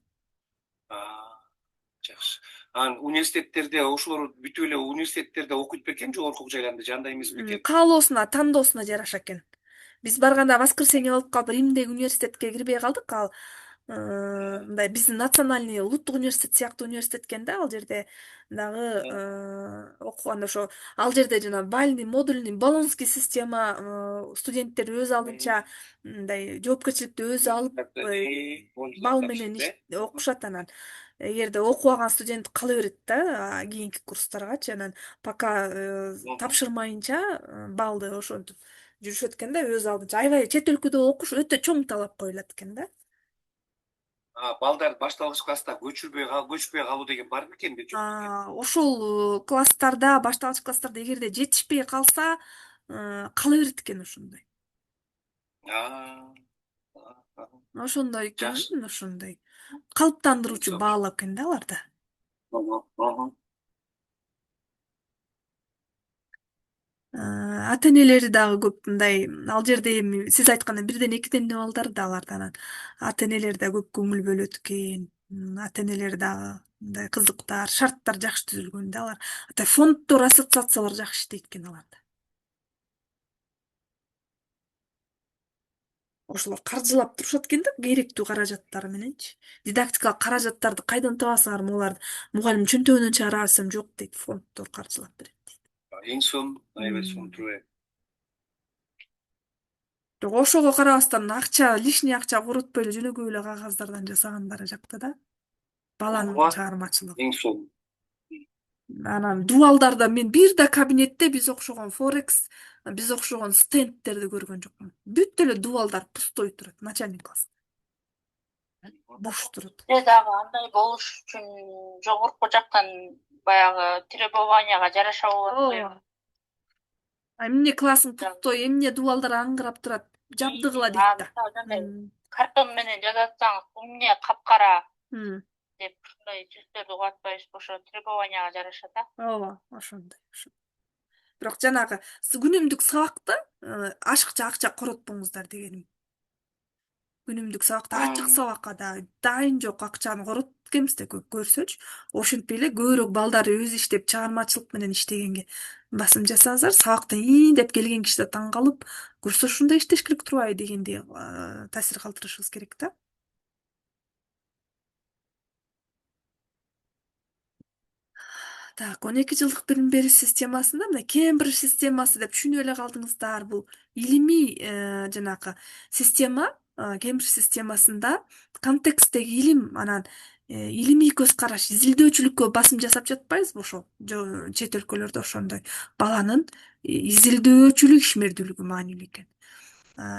Жакшы. Анан университеттерде ошолор бүтүп эле университеттерде окуйт бекен, жогорку жайларда жанда эмес бекен? Каалоосуна, тандоосуна жараша экен. Биз барганда воскресенье болуп калып, Римдеги университетке кирбей калдык. Ал мындай биздин национальный улуттук университет сыяктуу университет экен да, ал жерде дагы окуганда ошо ал жерде жана бальный, модульный, болонский система, студенттер өз алдынча мындай жоопкерчиликти өзү алып бал менен окушат. Анан эгерде окубаган студент кала берет да, кийинки курстаргачы. Анан пока тапшырмайынча балды ошентип жүрүшөт экен да, өз алдынча. Аябай чет өлкөдө окуш өтө чоң талап коюлат экен да. Балдар башталгыч класста көчпөй калуу деген бар бекен, жок бекен? Ошол класстарда, башталгыч класстарда эгерде жетишпей калса, кала берет экен ошондой. Ошондой экен, ошондой. Калыптандыруучу баал экен да аларда. Ата энелери дагы көп мындай, ал жерде эми сиз айткандай бирден экиден балдар да аларда, анан ата энелер да көп көңүл бөлөт экен. Ата энелер дагы мындай кызыктар, шарттар жакшы түзүлгөн да алар. Ата фонддор, ассоциациялар жакшы иштейт экен аларда. Ошолор каржылап турушат экен да, керектүү каражаттары мененчи. Дидактикалык каражаттарды кайдан табасыңар, буларды мугалим чөнтөгүнөн чыгара берсем жок дейт, фонддор каржылап берет дейт. Эң сонун, аябай сонун турбайбы? Жок, ошого карабастан акча, лишний акча коротпой эле жөнөкөй эле кагаздардан жасагандары жакта да. Баланын чыгармачылыгы. Эң сонун. Анан дубалдарда мен бир да кабинетте биз окшогон Форекс, биз окшогон стендтерди көргөн жокмун. Бүт эле дубалдар пустой турат, начальник класс. Бош турат. Дагы андай болуш үчүн жогорку жактан баягы требованияга жараша болот. Эмне классың пустой, эмне дубалдар аңгырап турат, жабдыгыла дейт да. Картон менен жазатсаңыз, эмне капкара деп ушундай сөздөрдү угатпайбыз, ошо требованияга жараша да. Ооба, ошондой. Бирок жанагы күнүмдүк сабакта ашыкча акча коротпоңуздар дегеним. Күнүмдүк сабакта ачык сабакка дайын жок акчаны короткенбизде көрсөчү, ошентпей эле көбүрөөк балдар өзү иштеп чыгармачылык менен иштегенге басым жасаңыздар, сабактан деп келген киши да таң калып, көрсө ушундай иштеш керек турбайбы дегендей таасир калтырышыбыз керек да. Так, 12 жылдык билим берүү системасында мына Кембридж системасы деп түшүнүп эле калдыңыздар. Бул илимий жанагы система, Кембридж системасында контекстеги илим, анан илимий көз караш, изилдөөчүлүккө басым жасап жатпайбызбы ошо? Чет өлкөлөрдө ошондой баланын изилдөөчүлүк ишмердүүлүгү маанилүү экен.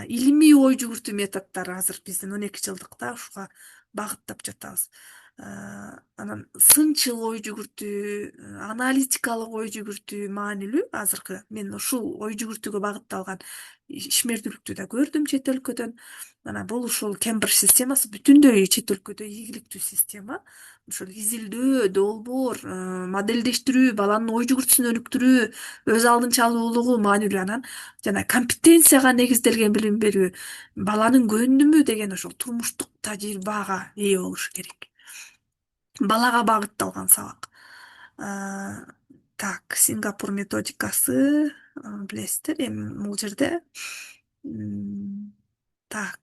Илимий ой жүгүртүү методдору азыр биздин 12 жылдыкта ушуга багыттап жатабыз. Анан сынчыл ой жүгүртүү, аналитикалык ой жүгүртүү маанилүү. Азыркы мен ушул ой жүгүртүүгө багытталган ишмердүүлүктү да көрдүм чет өлкөдөн. Бул ушул Кембридж системасы бүтүндөй чет өлкөдө ийгиликтүү система. Ушул изилдөө, долбоор, модельдештирүү, баланын ой жүгүртүүсүн өнүктүрүү, өз алдынча алуулугу маанилүү. Анан жана компетенцияга негизделген билим берүү, баланын көндүмү деген ошол турмуштук тажрыйбага ээ болуш керек. Балага багытталган сабак. Так, Сингапур методикасы билесиздер. Эми бул жерде так,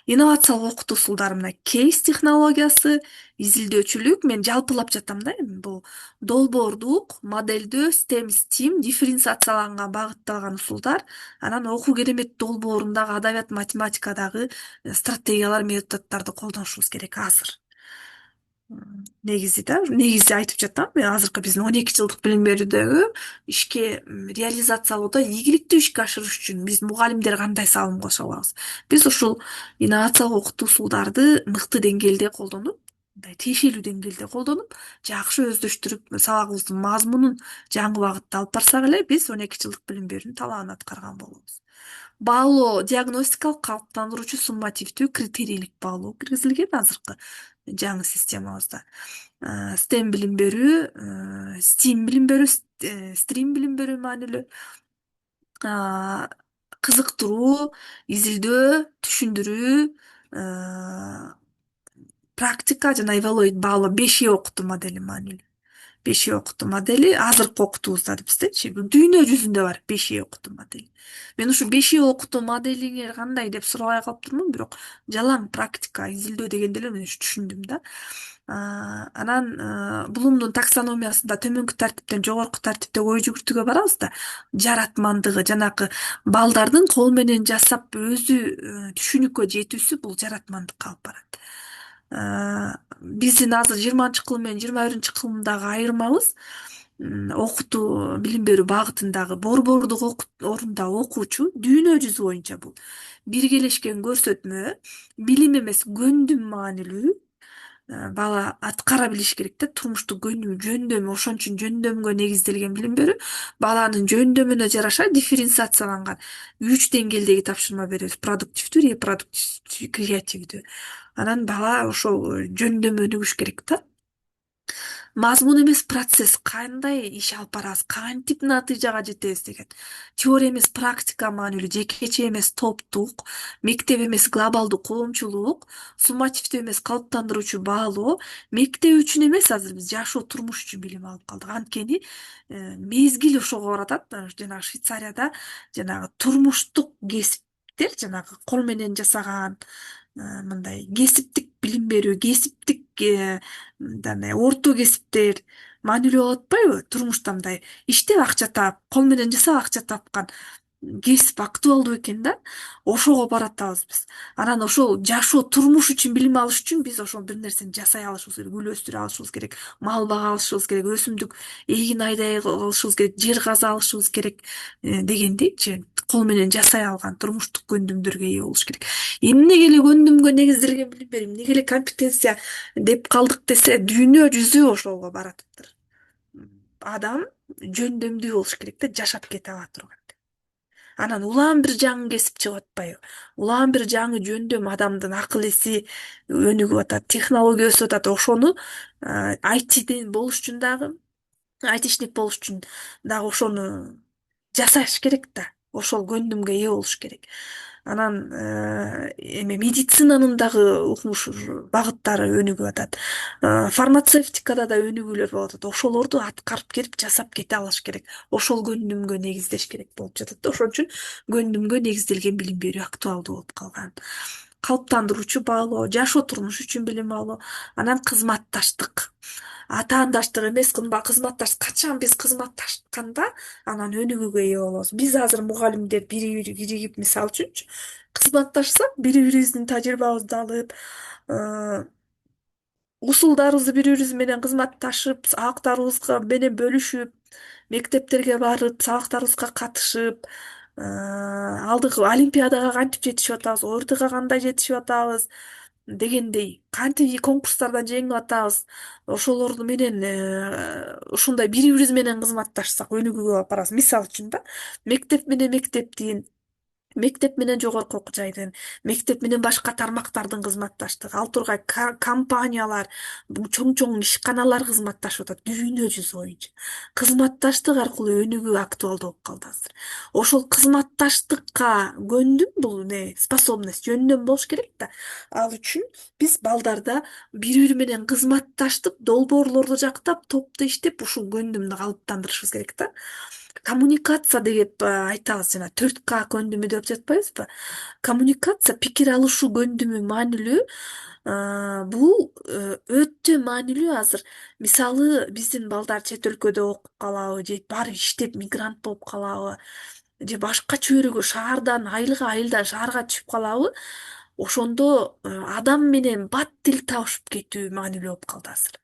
инновациялык окутуу усулдары мына кейс технологиясы, изилдөөчүлүк. Мен жалпылап жатам да, эми бул долбоордук, модельдөө, STEM, дифференциацияланганга багытталган усулдар. Анан окуу керемет долбоорундагы, адабият, математикадагы стратегиялар, методдорду колдонушубуз керек азыр. Негизи айтып жатам. Азыркы биздин 12 жылдык билим берүүдөгү ишке реализациялоодо ийгиликтүү ишке ашырыш үчүн биз мугалимдер кандай салым кошо алабыз? Биз ушул инновациялык окутуу усулдарды мыкты деңгээлде колдонуп, мындай тиешелүү деңгээлде колдонуп, жакшы өздөштүрүп, сабагыбыздын мазмунун жаңы багытта алып барсак эле, биз 12 жылдык билим берүүнүн талабын аткарган болобуз. Баалоо, диагностикалык, калыптандыруучу, суммативдүү, критерийлик баалоо киргизилген азыркы жаңы системабызда. STEM билим берүү, STEAM билим берүү, STREAM билим берүү маанилүү. Кызыктыруу, изилдөө, түшүндүрүү, практика жана evaluate баалоо 5E окутуу модели маанилүү. 5E окутуу модели азыркы окутуубузда биздечи дүйнө жүзүндө бар 5E окутуу модели. Мен ушу 5E окутуу моделиңер кандай деп сурабай калып турмун, бирок жалаң практика, изилдөө дегенде эле мен түшүндүм да. Анан Блумдун таксономиясында төмөнкү тартиптен жогорку тартиптеги ой жүгүртүүгө барабыз да. Жаратмандыгы, жанакы балдардын кол менен жасап өзү түшүнүккө жетүүсү бул жаратмандыкка алып барат. Биздин азыр 20-кылым менен 21-кылымдагы айырмабыз окутуу билим берүү багытындагы борбордук орунда окуучу дүйнө жүзү боюнча бул биргелешкен көрсөтмө, билим эмес көндүм маанилүү. Бала аткара билиш керек да, турмуштук көндүм, жөндөм, ошон үчүн жөндөмгө негизделген билим берүү. Баланын жөндөмүнө жараша дифференциацияланган 3 деңгээлдеги тапшырма беребиз: продуктивдүү, репродуктивдүү, креативдүү. Анан бала ошол жөндөмү өнүгүш керек да. Мазмун эмес процесс, кандай иш алып барабыз, кантип натыйжага жетебиз деген. Теория эмес практика маанилүү, жекече эмес топтук, мектеп эмес глобалдуу коомчулук, суммативдүү эмес калыптандыруучу баалоо. Мектеп үчүн эмес, азыр биз жашоо, турмуш үчүн билим алып калдык. Анткени мезгил ошого баратат. Жанагы Швейцарияда жанагы турмуштук кесиптер, жанагы кол менен жасаган мындай кесиптик билим берүү, кесиптик орто кесиптер маанилүү болуп атпайбы? Турмушта мындай иштеп акча таап, кол менен жасап акча тапкан кесип актуалдуу экен да. Ошого баратабыз биз. Анан ошол жашоо, турмуш үчүн билим алыш үчүн биз ошол бир нерсени жасай алышыбыз керек, гүл өстүрө алышыбыз керек, мал бага алышыбыз керек, өсүмдүк эгин айдай алышыбыз керек, жер каза алышыбыз керек дегендейчи. Кол менен жасай алган турмуштук көндүмдөргө ээ болуш керек. Эмнеге эле көндүмгө негизделген билим берүү, эмнеге эле компетенция деп калдык десе, дүйнө жүзү ошолго баратыптыр. Адам жөндөмдүү болуш керек да, жашап кете ала турган. Анан улам бир жаңы кесип чыгып атпайбы? Улам бир жаңы жөндөм, адамдын акыл эси өнүгүп атат, технология өсүп атат. Ошону айтиден болуш үчүн дагы, айтишник болуш үчүн дагы ошону жасаш керек да. Ошол көндүмгө ээ болуш керек. Анан эми медицинанын дагы укмуш багыттары өнүгүп атат. Фармацевтикада да өнүгүүлөр болуп атат. Ошолорду аткарып келип жасап кете алыш керек. Ошол көндүмгө негиздеш керек болуп жатат да. Ошон үчүн көндүмгө негизделген билим берүү актуалдуу болуп калган. Калыптандыруучу баалоо, жашоо, турмуш үчүн билим алуу, анан кызматташтык. Атаандаштык эмес, кызматташ. Качан биз кызматташканда анан өнүгүүгө ээ болобуз. Биз азыр мугалимдер бири-бири киригип, мисалы үчүнчү, кызматташсак, бири-бирибиздин тажрыйбабызды алып, усулдарыбызды бири-бирибиз менен кызматташып, сабактарыбызга менен бөлүшүп, мектептерге барып, сабактарыбызга катышып, алдыгы олимпиадага кантип жетишип атабыз, ОРТга кандай жетишип атабыз, дегендей кантип конкурстардан жеңип атабыз, ошолор менен ушундай бири бирибиз менен кызматташсак өнүгүүгө алып барабыз. Мисалы үчүн да, мектеп менен мектептин, мектеп менен жогорку окуу жайдын, мектеп менен башка тармактардын кызматташтыгы, ал тургай компаниялар, чоң ишканалар кызматташып атат дүйнө жүзү боюнча. Кызматташтык аркылуу өнүгүү актуалдуу болуп калды азыр. Ошол кызматташтыкка көндүм, бул способность жөндөм болуш керек да. Ал үчүн биз балдарда бири бири менен кызматташып, долбоорлорду жактап, топто иштеп, ушул көндүмдү калыптандырышыбыз керек да. Коммуникация деп айтабыз, жана 4К көндүмү деп жатпайбызбы? Коммуникация, пикир алышуу көндүмү маанилүү. Бул өтө маанилүү азыр. Мисалы, биздин балдар чет өлкөдө окуп калабы, же барып иштеп мигрант болуп калабы, же башка чөйрөгө, шаардан айылдан шаарга түшүп калабы, ошондо адам менен бат тил табышып кетүү маанилүү болуп калды азыр.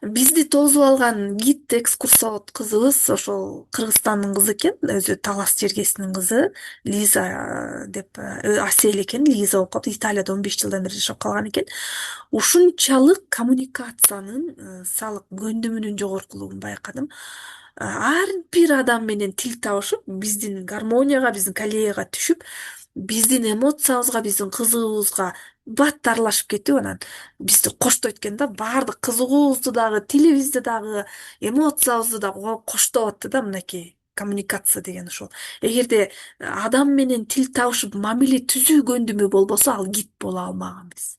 Бизди тосуп алган гид экскурсовод кызыбыз ошол Кыргызстандын кызы экен, өзү Талас жергесинин кызы, Лиза деп, Асель экен, Лиза болуп калды. Италияда 15 жылдан бери жашап калган экен. Ушунчалык коммуникациянын салык көндүмүнүн жогоркулугун байкадым. Ар бир адам менен тил табышып, биздин гармонияга, биздин коллеяга түшүп, биздин эмоциябызга, биздин кызыгуубузга бат аралашып кетип, анан бизди коштойт экен да, баардык кызыгуубузду дагы, тилибизди дагы, эмоциябызды дагы коштоп атты да, мынакей коммуникация деген ошол. Эгерде адам менен тил табышып, мамиле түзүү көндүмү болбосо, ал гид боло алмаганбыз.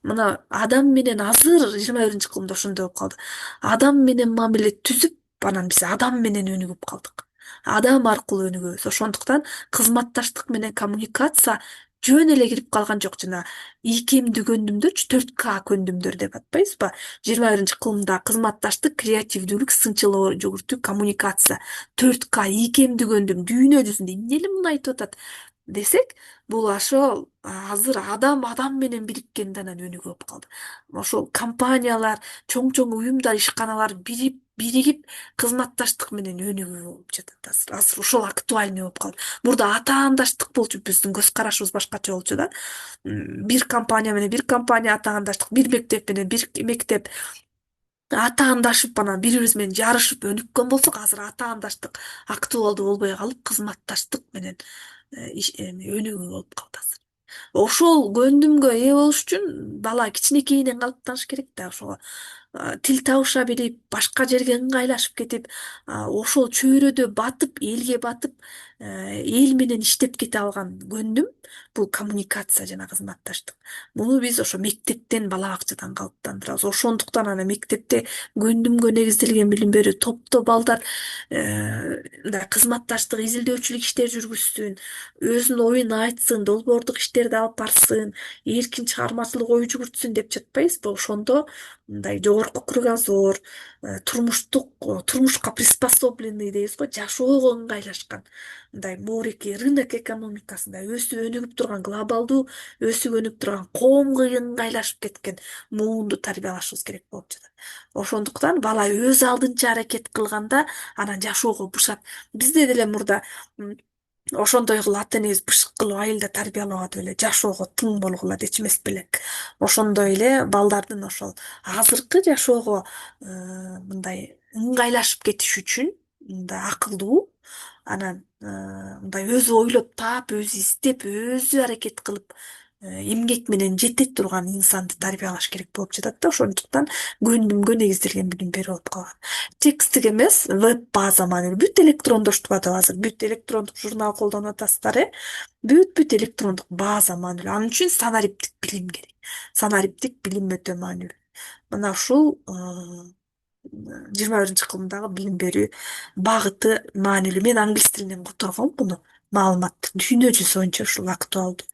Мына адам менен азыр 21-кылымда ошондой болуп калды. Адам менен мамиле түзүп, анан биз адам менен өнүгүп калдык. Адам аркылуу өнүгөбүз. Ошондуктан кызматташтык менен коммуникация жөн эле кирип калган жок. Жана ийкемдүү көндүмдөрчү, 4К көндүмдөр деп атпайбызбы? 21-кылымда кызматташтык, креативдүүлүк, сынчылоо жүгүртүү, коммуникация, 4К ийкемдүү көндүм дүйнө жүзүндө эмне эле муну айтып атат десек, бул ошол азыр адам менен бириккенде анан өнүгүү болуп калды. Ошол компаниялар, чоң уюмдар, ишканалар биригип кызматташтык менен өнүгүү болуп жатат азыр. Азыр ошол актуальный болуп калды. Мурда атаандаштык болчу, биздин көз карашыбыз башкача болчу да. Бир компания менен бир компания атаандаштык, бир мектеп менен бир мектеп атаандашып, анан бири-бирибиз менен жарышып өнүккөн болсок, азыр атаандаштык актуалдуу болбой калып, кызматташтык менен өнүгүү болуп калды азыр. Ошол көндүмгө ээ болуш үчүн бала кичинекейинен калыптаныш керек да. Ошого тил табыша билип, башка жерге ыңгайлашып кетип, ошол чөйрөдө батып, элге батып, эл менен иштеп кете алган көндүм бул коммуникация жана кызматташтык. Муну биз ошо мектептен, бала бакчадан калыптандырабыз. Ошондуктан ана мектепте көндүмгө негизделген билим берүү, топто балдар мындай кызматташтык, изилдөөчүлүк иштер жүргүзсүн, өзүнүн оюн айтсын, долбоордук иштерди алып барсын, эркин чыгармачылык ой жүгүртсүн деп жатпайбызбы? Ошондо мындай жогорку кругозор, турмушка приспособленный дейбиз го, жашоого ыңгайлашкан, мындай моорекий рынок экономикасында өсүп өнүгүп турган, глобалдуу өсүп өнүгүп турган, коомго ыңгайлашып кеткен муунду тарбиялашыбыз керек болуп жатат. Ошондуктан бала өз алдынча аракет кылганда анан жашоого бушат. Бизде деле мурда ошондой кылып ата энебиз бышык кылып айылда тарбиялабады беле, жашоого тың болгула дечү эмес беле. Ошондой эле балдардын ошол азыркы жашоого мындай ыңгайлашып кетиш үчүн мындай акылдуу, анан мындай өзү ойлоп таап, өзү издеп, өзү аракет кылып, эмгек менен жете турган инсанды тарбиялаш керек болуп жатат да. Ошондуктан көндүмгө негизделген билим берүү болуп калган. Текстик эмес, веб база маанилүү. Бүт электрондоштуп атабы азыр. Бүт электрондук журнал колдонуп атасыздар, бүт электрондук база маанилүү. Анын үчүн санариптик билим керек. Санариптик билим өтө маанилүү. Мына ушул 21-кылымдагы билим берүү багыты маанилүү. Мен англис тилинен которгом муну маалыматты дүйнө жүзү боюнча ушул актуалдуу.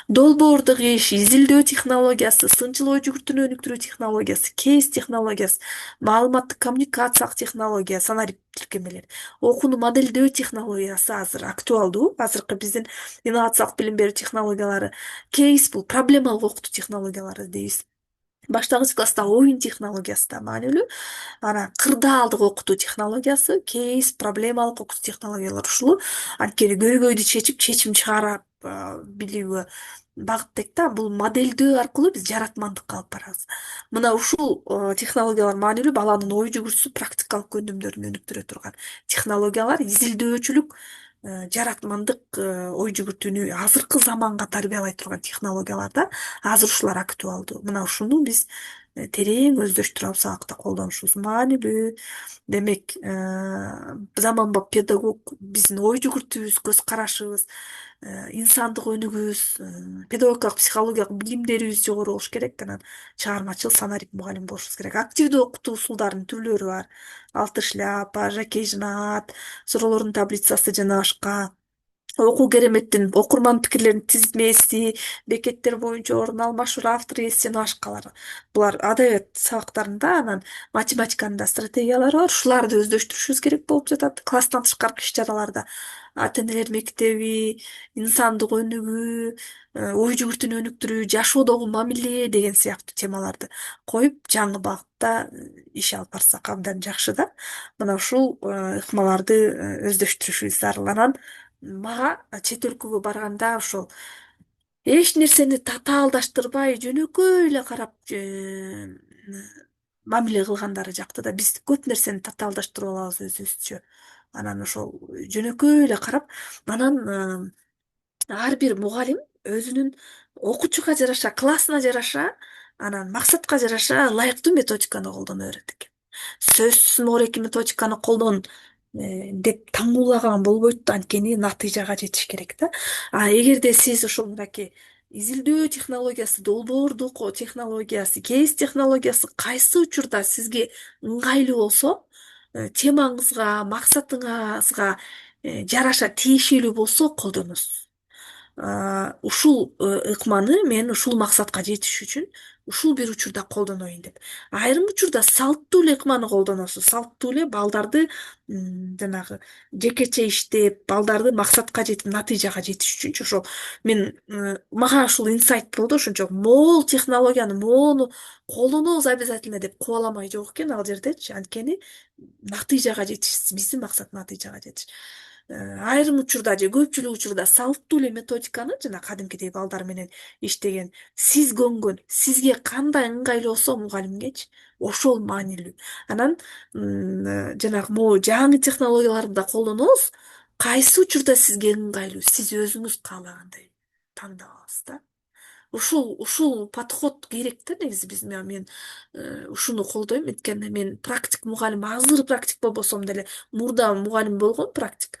Долбоордук иш, изилдөө технологиясы, сынчыл ой жүгүртүүнү өнүктүрүү технологиясы, кейс технологиясы, маалыматтык коммуникациялык технология, санариптик тиркемелер, окууну модельдөө технологиясы азыр актуалдуу. Азыркы биздин инновациялык билим берүү технологиялары, кейс бул проблемалык окутуу технологиялары дейбиз. Баштагыч класста оюн технологиясы да маанилүү. Анан кырдаалдык окутуу технологиясы, кейс, проблемалык окутуу технологиялары ушул анткени көйгөйдү чечип, чечим чыгарып билүүгө багыттайт да. Бул моделдөө аркылуу биз жаратмандыкка алып барабыз. Мына ушул технологиялар маанилүү, баланын ой жүгүртүүсү, практикалык көндүмдөрүн өнүктүрө турган технологиялар, изилдөөчүлүк, жаратмандык ой жүгүртүүнү азыркы заманга тарбиялай турган технологиялар да. Азыр ушулар актуалдуу. Мына ушуну биз терең өздөштүрүп сабакта колдонушубуз маанилүү. Демек, заманбап педагог биздин ой жүгүртүүбүз, көз карашыбыз, инсандык өнүгүүбүз, педагогикалык, психологиялык билимдерибиз жогору болуш керек. Анан чыгармачыл, санарип мугалим болушубуз керек. Активдүү окутуу усулдарынын түрлөрү бар. Алтын шляпа, жакей жынаат, суроолордун таблицасы жана башка. Окуу кереметтин окурман пикирлеринин тизмеси, бекеттер боюнча орун алмашуу, автор эссе жана башкалар. Булар адабият сабактарында, анан математиканын да стратегиялары бар. Ушуларды өздөштүрүшүбүз керек болуп жатат. Класстан тышкаркы иш-чараларда ата энелер мектеби, инсандык өнүгүү, ой жүгүртүүнү өнүктүрүү, жашоодогу мамиле деген сыяктуу темаларды коюп, жаңы багытта иш алып барсак абдан жакшы да. Мына ушул ыкмаларды өздөштүрүшүбүз зарыл. Анан мага чет өлкөгө барганда ошол эч нерсени татаалдаштырбай, жөнөкөй эле карап мамиле кылгандары жакты да. Биз көп нерсени татаалдаштырып алабыз өзүбүзчө. Анан ошол жөнөкөй эле карап, анан ар бир мугалим өзүнүн окуучуга жараша, классына жараша, анан максатка жараша ылайыктуу методиканы колдоно берет экен. Сөзсүз могуреки методиканы колдон деп таңуулаган болбойт, анткени натыйжага жетиш керек да. А эгерде сиз ошол мынакей изилдөө технологиясы, долбоордук технологиясы, кейс технологиясы кайсы учурда сизге ыңгайлуу болсо, темаңызга, максатыңызга жараша тиешелүү болсо колдоносуз. Ушул ыкманы мен ушул максатка жетиш үчүн ушул бир учурда колдоноюн деп. Айрым учурда салттуу эле ыкманы колдоносуз. Салттуу эле балдарды жанагы жекече иштеп, балдарды максатка жетип, натыйжага жетиш үчүнчү ошол мен мага ушул инсайт болду. Ошончо мол технологияны, молну колдонобуз обязательно деп кубаламай жок экен ал жердечи. Анткени натыйжага жетиш, биздин максат натыйжага жетиш. Айрым учурда же көпчүлүк учурда салттуу эле методиканы жана кадимкидей балдар менен иштеген, сиз көнгөн, сизге кандай ыңгайлуу болсо мугалимгечи, ошол маанилүү. Анан жанагы могу жаңы технологияларды да колдонобуз. Кайсы учурда сизге ыңгайлуу, сиз өзүңүз каалагандай тандап аласыз да. Ушул подход керек да негизи мен ушуну колдойм. Анткени мен практик мугалим, азыр практик болбосом деле мурда мугалим болгом, практик.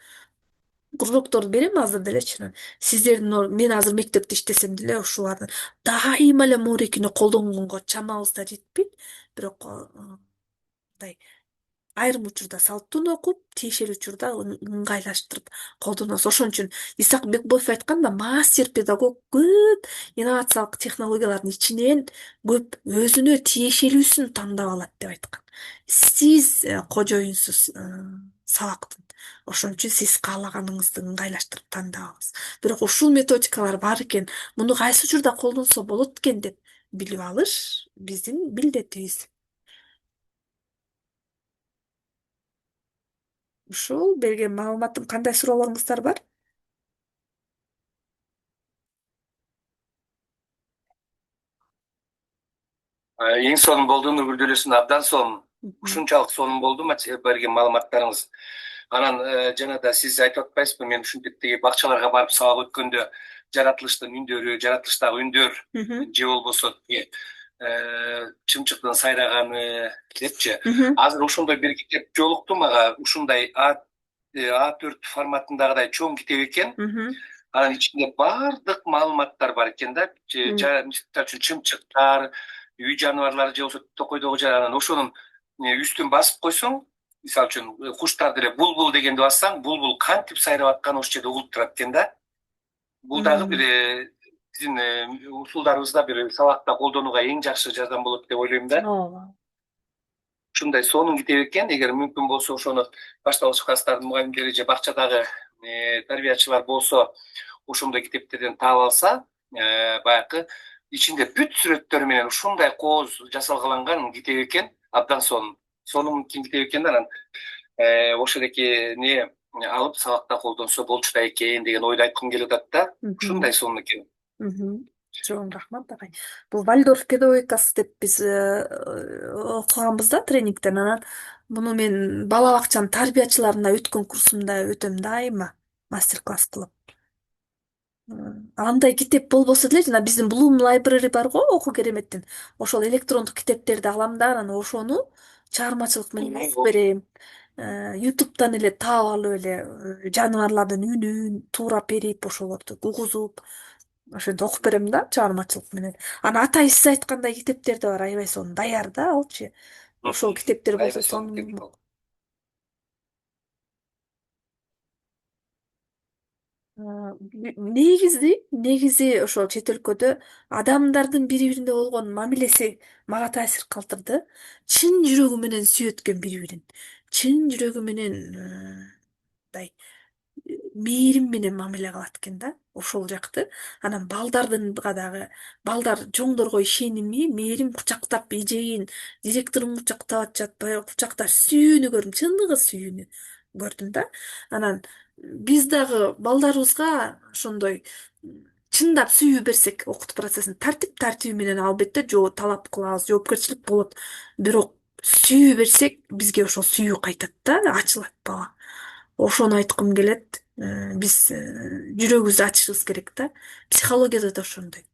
Кружокторду берем азыр делечи. Сиздердин мен азыр мектепте иштесем деле ушулардын дайыма эле могурекини колдонгонго чамабыз да жетпейт. Бирок мындай айрым учурда салттууну окуп, тиешелүү учурда ыңгайлаштырып колдоносуз. Ошон үчүн Исак Бекбоев айтканда, мастер педагог көп инновациялык технологиялардын ичинен көп өзүнө тиешелүүсүн тандап алат деп айткан. Сиз кожоюнсуз сабактын. Ошон үчүн сиз каалаганыңызды ыңгайлаштырып тандап алыңыз. Бирок ушул методикалар бар экен, муну кайсы учурда колдонсо болот экен деп билип алыш биздин милдетибиз. Ушул берген маалыматым. Кандай суроолоруңуздар бар? Эң сонун болду, Нургүл Дөлөсүн, абдан сонун. Ушунчалык сонун болду берген маалыматтарыңыз. Анан жана да сиз айтып атпайсызбы, мен ушинтип тиги бакчаларга барып сабак өткөндө жаратылыштын үндөрү, жаратылыштагы үндөр же болбосо чымчыктын сайраганы депчи. Азыр ошондой бир китеп жолукту мага, ушундай А4 форматындагыдай чоң китеп экен. Анын ичинде бардык маалыматтар бар экен да. Мисалы үчүн чымчыктар, үй жаныбарлары же болбосо токойдогу анан ошонун үстүн басып койсоң, мисалы үчүн куштарды эле булбул дегенди бассаң, булбул кантип сайрап атканын ошол жерде угуп турат экен да. Бул дагы бир биздин усулдарыбызда бир сабакта колдонууга эң жакшы жардам болот деп ойлойм да. Ушундай сонун китеп экен. Эгер мүмкүн болсо ошону башталгыч класстардын мугалимдери же бакчадагы тарбиячылар болсо ошондой китептерден таап алса, баягы ичинде бүт сүрөттөр менен ушундай кооз жасалгаланган китеп экен. Абдан сонун китеп экен. Анан ошол эки алып сабакта колдонсо болчу да экен деген ойду айткым келип атат да. Ушундай сонун экен. Чоң рахмат агай. Бул Вальдорф педагогикасы деп биз окуганбыз да тренингден. Анан муну мен бала бакчанын тарбиячыларына өткөн курсумда өтөм дайыма мастер-класс кылып. Андай китеп болбосо деле жана биздин Bloom Library бар го окуу кереметтин. Ошол электрондук китептерди алам да, анан ошону чыгармачылык менен окуп берем. YouTube'дан эле таап алып эле жаныбарлардын үнүн туура берип ошолорду угузуп ошентип окуп берем да чыгармачылык менен. Анан атайын сиз айткандай китептер да бар, аябай сонун даяр да алчы. Ошол китептер болсо сонун. Негизи ошол чет өлкөдө адамдардын бири бирине болгон мамилеси мага таасир калтырды. Чын жүрөгү менен сүйөт экен бири бирин. Чын жүрөгү менен мындай мээрим менен мамиле кылат экен да. Ошол жакты. Анан балдардынга дагы балдар чоңдорго ишеними, мээрим кучактап эжегин, директорун кучактап атышат, баягы кучактап сүйүүнү көрдүм, чындыгы сүйүүнү көрдүм да. Анан биз дагы балдарыбызга ошондой чындап сүйүү берсек, окутуу процессин тартиби менен албетте талап кылабыз, жоопкерчилик болот. Бирок сүйүү берсек, бизге ошол сүйүү кайтат да, ачылат бала. Ошону айткым келет. Биз жүрөгүбүздү ачышыбыз керек да. Психологияда да ошондой.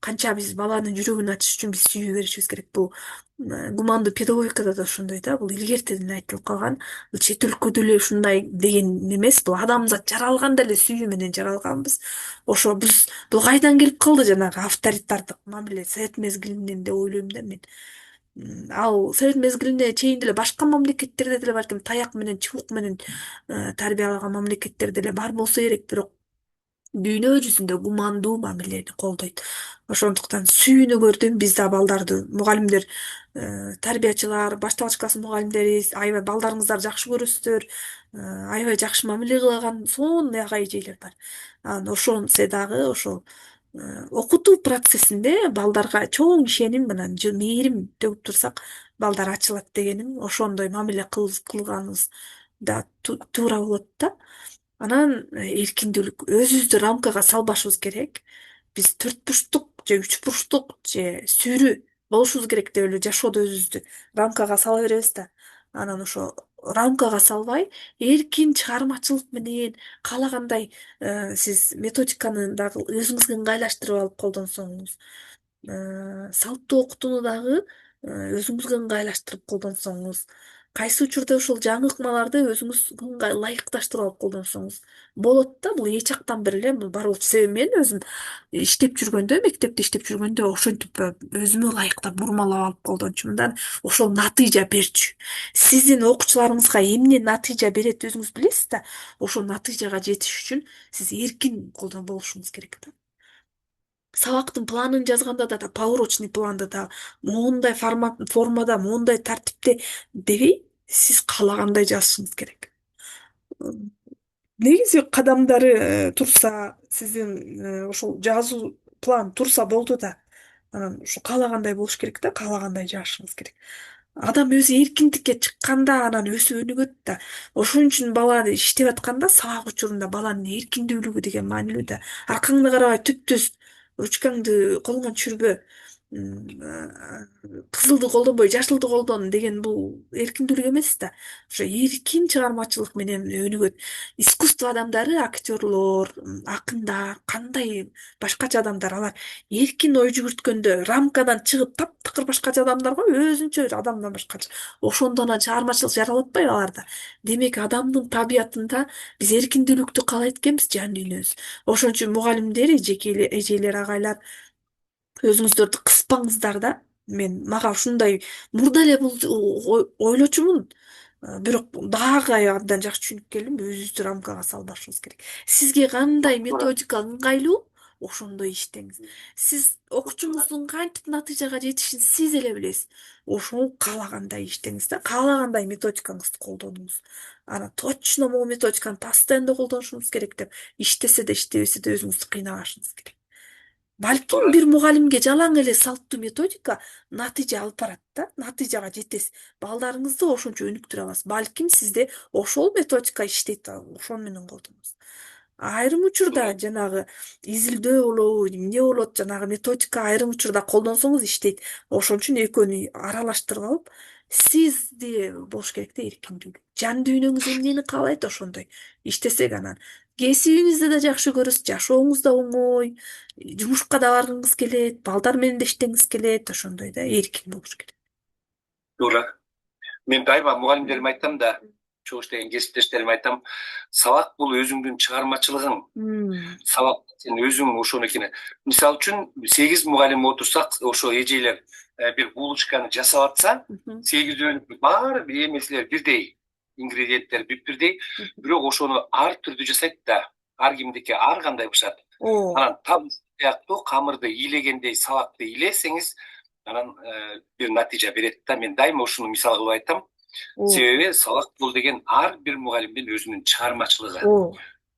Канча биз баланын жүрөгүн ачыш үчүн биз сүйүү беришибиз керек. Бул гумандуу педагогикада да ошондой да. Бул илгертеден айтылып калган. Бул чет өлкөдө эле ушундай деген эмес. Бул адамзат жаралганда эле сүйүү менен жаралганбыз. Ошо биз бул кайдан келип калды жанагы авторитардык мамиле совет мезгилинен деп ойлойм да мен. Ал совет мезгилине чейин деле башка мамлекеттерде деле балким таяк менен чубук менен тарбиялаган мамлекеттер деле бар болсо керек, бирок дүйнө жүзүндө гумандуу мамилени колдойт. Ошондуктан сүйүүнү көрдүм. Биз да балдарды, мугалимдер, тарбиячылар, башталгыч класс мугалимдери аябай балдарыңыздар жакшы көрөсүздөр, аябай жакшы мамиле кылаган сонун ага эжелер бар. Анан ошонсе дагы ошол окутуу процессинде балдарга чоң ишеним менен мээрим төгүп турсак, балдар ачылат дегеним. Ошондой мамиле кылганыбыз да туура болот да. Анан эркиндүүлүк, өзүбүздү рамкага салбашыбыз керек. Биз 4 бурчтук же 3 бурчтук же сүрү болушубуз керек деп эле жашоодо өзүбүздү рамкага сала беребиз да. Анан ошо рамкага салбай, эркин чыгармачылык менен каалагандай сиз методиканы дагы өзүңүзгө ыңгайлаштырып алып колдонсоңуз, салттуу окутууну дагы өзүңүзгө ыңгайлаштырып колдонсоңуз, кайсы учурда ошол жаңы ыкмаларды өзүңүзгө ылайыкташтырып алып колдонсоңуз болот да. Бул эч жактан бери эле бар болчу. Себеби мен өзүм иштеп жүргөндө, мектепте иштеп жүргөндө ошентип өзүмө ылайыктап бурмалап алып колдончумун да. Ошол натыйжа берчү. Сиздин окуучуларыңызга эмне натыйжа берет өзүңүз билесиз да. Ошол натыйжага жетиш үчүн сиз эркин болушуңуз керек да. Сабактын планын жазганда да поурочный планды да моундай формада, моундай тартипте дебей, сиз каалагандай жазышыңыз керек. Негизи кадамдары турса, сиздин ошол жазуу план турса болду да. Анан ушу каалагандай болуш керек да, каалагандай жашашыңыз керек. Адам өзү эркиндикке чыкканда анан өсүп өнүгөт да. Ошон үчүн бала иштеп атканда сабак учурунда баланын эркиндүүлүгү деген маанилүү да. Аркаңды карабай түптүз ручкаңды колуңа түшүрбө, кызылды колдонбой жашылды колдон деген бул эркиндүүлүк эмес да. Ошо эркин чыгармачылык менен өнүгөт. Искусство адамдары, актерлор, акындар, кандай башкача адамдар, алар эркин ой жүгүрткөндө рамкадан чыгып таптакыр башкача адамдар го, өзүнчө адамдан башкача. Ошондо анан чыгармачылык жарала атпайбы аларда? Демек адамдын табиятында биз эркиндүүлүктү каалайт экенбиз жан дүйнөбүз. Ошон үчүн мугалимдер, эжелер, агайлар өзүңүздөрдү кыспаңыздар да. Мага ушундай мурда эле бул ойлочумун. Бирок дагы абдан жакшы түшүнүп келдим, өзүбүздү рамкага салбашыбыз керек. Сизге кандай методика ыңгайлуу, ошондой иштеңиз. Сиз окуучуңуздун кантип натыйжага жетишин сиз эле билесиз. Ошол каалагандай иштеңиз да, каалагандай методикаңызды колдонуңуз. Анан точно могу методиканы постоянно колдонушуңуз керек деп иштесе да иштебесе да өзүңүздү кыйнабашыңыз керек. Балким бир мугалимге жалаң эле салттуу методика натыйжа алып барат да, натыйжага жетесиз. Балдарыңызды ошончо өнүктүрө аласыз. Балким сизде ошол методика иштейт, ошол менен колдоносуз. Айрым учурда жанагы изилдөө болобу, эмне болот, жанагы методика айрым учурда колдонсоңуз иштейт. Ошон үчүн экөөнү аралаштырып алып, сизде болуш керек да эркиндүү. Жан дүйнөңүз эмнени каалайт ошондой иштесек анан кесибиңизди да жакшы көрөсүз, жашооңуз да оңой, жумушка да баргыңыз келет, балдар менен да иштегиңиз келет, ошондой да эркин болуш керек. Туура. Мен дайыма мугалимдериме айтам да, чогуш деген кесиптештериме айтам, сабак бул өзүңдүн чыгармачылыгың. Сабак сен өзүң ошону экен. Мисалы үчүн 8 мугалим отурсак, ошо эжелер бир булочканы жасап атса, 8-өө баары эмеселер бирдей, ингредиенттер бирдей, бирок ошону ар түрдүү жасайт да, ар кимдики ар кандай бышат. Анан там сыяктуу камырды ийлегендей сабакты ийлесеңиз, анан бир натыйжа берет да. Мен дайыма ушуну мисал кылып айтам. Себеби сабак бул деген ар бир мугалимдин өзүнүн чыгармачылыгы.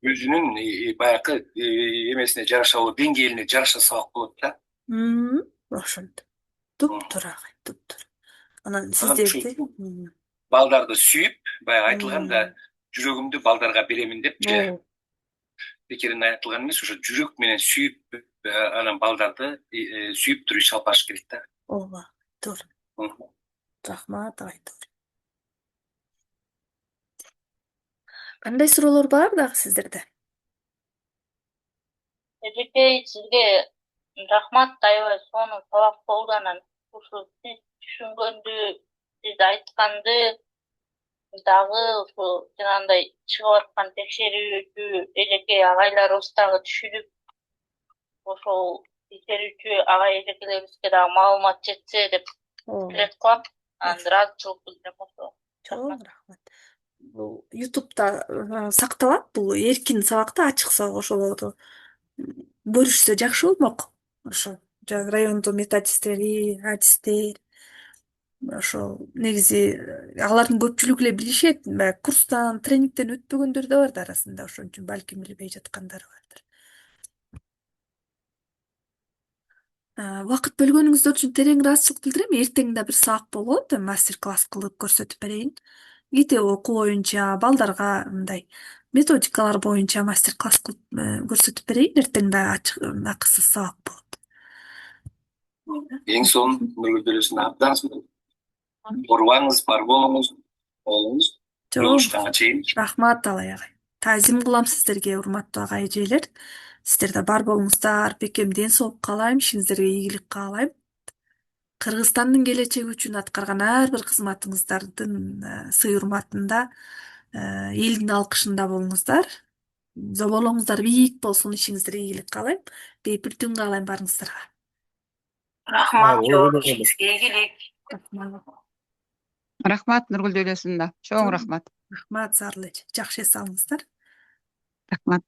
Өзүнүн баягы эмесине жараша, деңгээлине жараша сабак болот да. Ошондой. Туптуура агай, туптуура. Анан сиздерди балдарды сүйүп, баягы айтылганда, жүрөгүмдү балдарга беремин депчи. Бекерин айтылган эмес, ошо жүрөк менен сүйүп, анан балдарды сүйүп туруп иш алып барыш керек да. ооба, туура. Рахмат агай. Кандай суроолор бар дагы сиздерде? Эжекей, сизге рахмат аябай сонун сабак болду. Анан ушу сиз түшүнгөндү, сиз айтканды дагы ушу жанагындай чыгып аткан текшерүүчү эжекей агайларыбыз дагы түшүнүп, ошол текшерүүчү агай эжекелерибизге дагы маалымат жетсе деп тилек кылам. Анан ыраазычылык билдирем ошо. Чоң рахмат. Бул YouTube'да сакталат, бул эркин сабакта, ачык сабак, ошолорду көрүшсө жакшы болмок. Ошо райондо методисттери, адистер, ошо негизи алардын көпчүлүгү эле билишет, баягы курстан, тренингден өтпөгөндөр да бар да арасында, ошон үчүн балким билбей жаткандар бардыр. Убакыт бөлгөнүңүздөр үчүн терең ыраазычылык билдирем. Эртең да бир сабак болот, мастер-класс кылып көрсөтүп берейин. Кете окуу боюнча, балдарга мындай методикалар боюнча мастер-класс кылып көрсөтүп берейин. Эртең да акысыз сабак болот. Эң сонун Нургүл өлөсүн абдан оорубаңыз, бар болуңуз, болуңуз. Жолугушканга чейин. Рахмат алай агай. Таазим кылам сиздерге, урматтуу агай эжелер. Сиздерде бар болуңуздар, бекем ден соолук каалайм, ишиңиздерге ийгилик каалайм. Кыргызстандын келечеги үчүн аткарган ар бир кызматыңыздардын сый урматында, элдин алкышында болуңуздар. Зоболоңуздар бийик болсун, ишиңиздерге ийгилик каалайм. Бейпил түн каалайм барыңыздарга. Рахмат, ишиңизге ийгилик. Рахмат Нургүл өлөсүндө. Чоң рахмат. Рахмат, зарлы. Жакшы эс алыңыздар. Рахмат.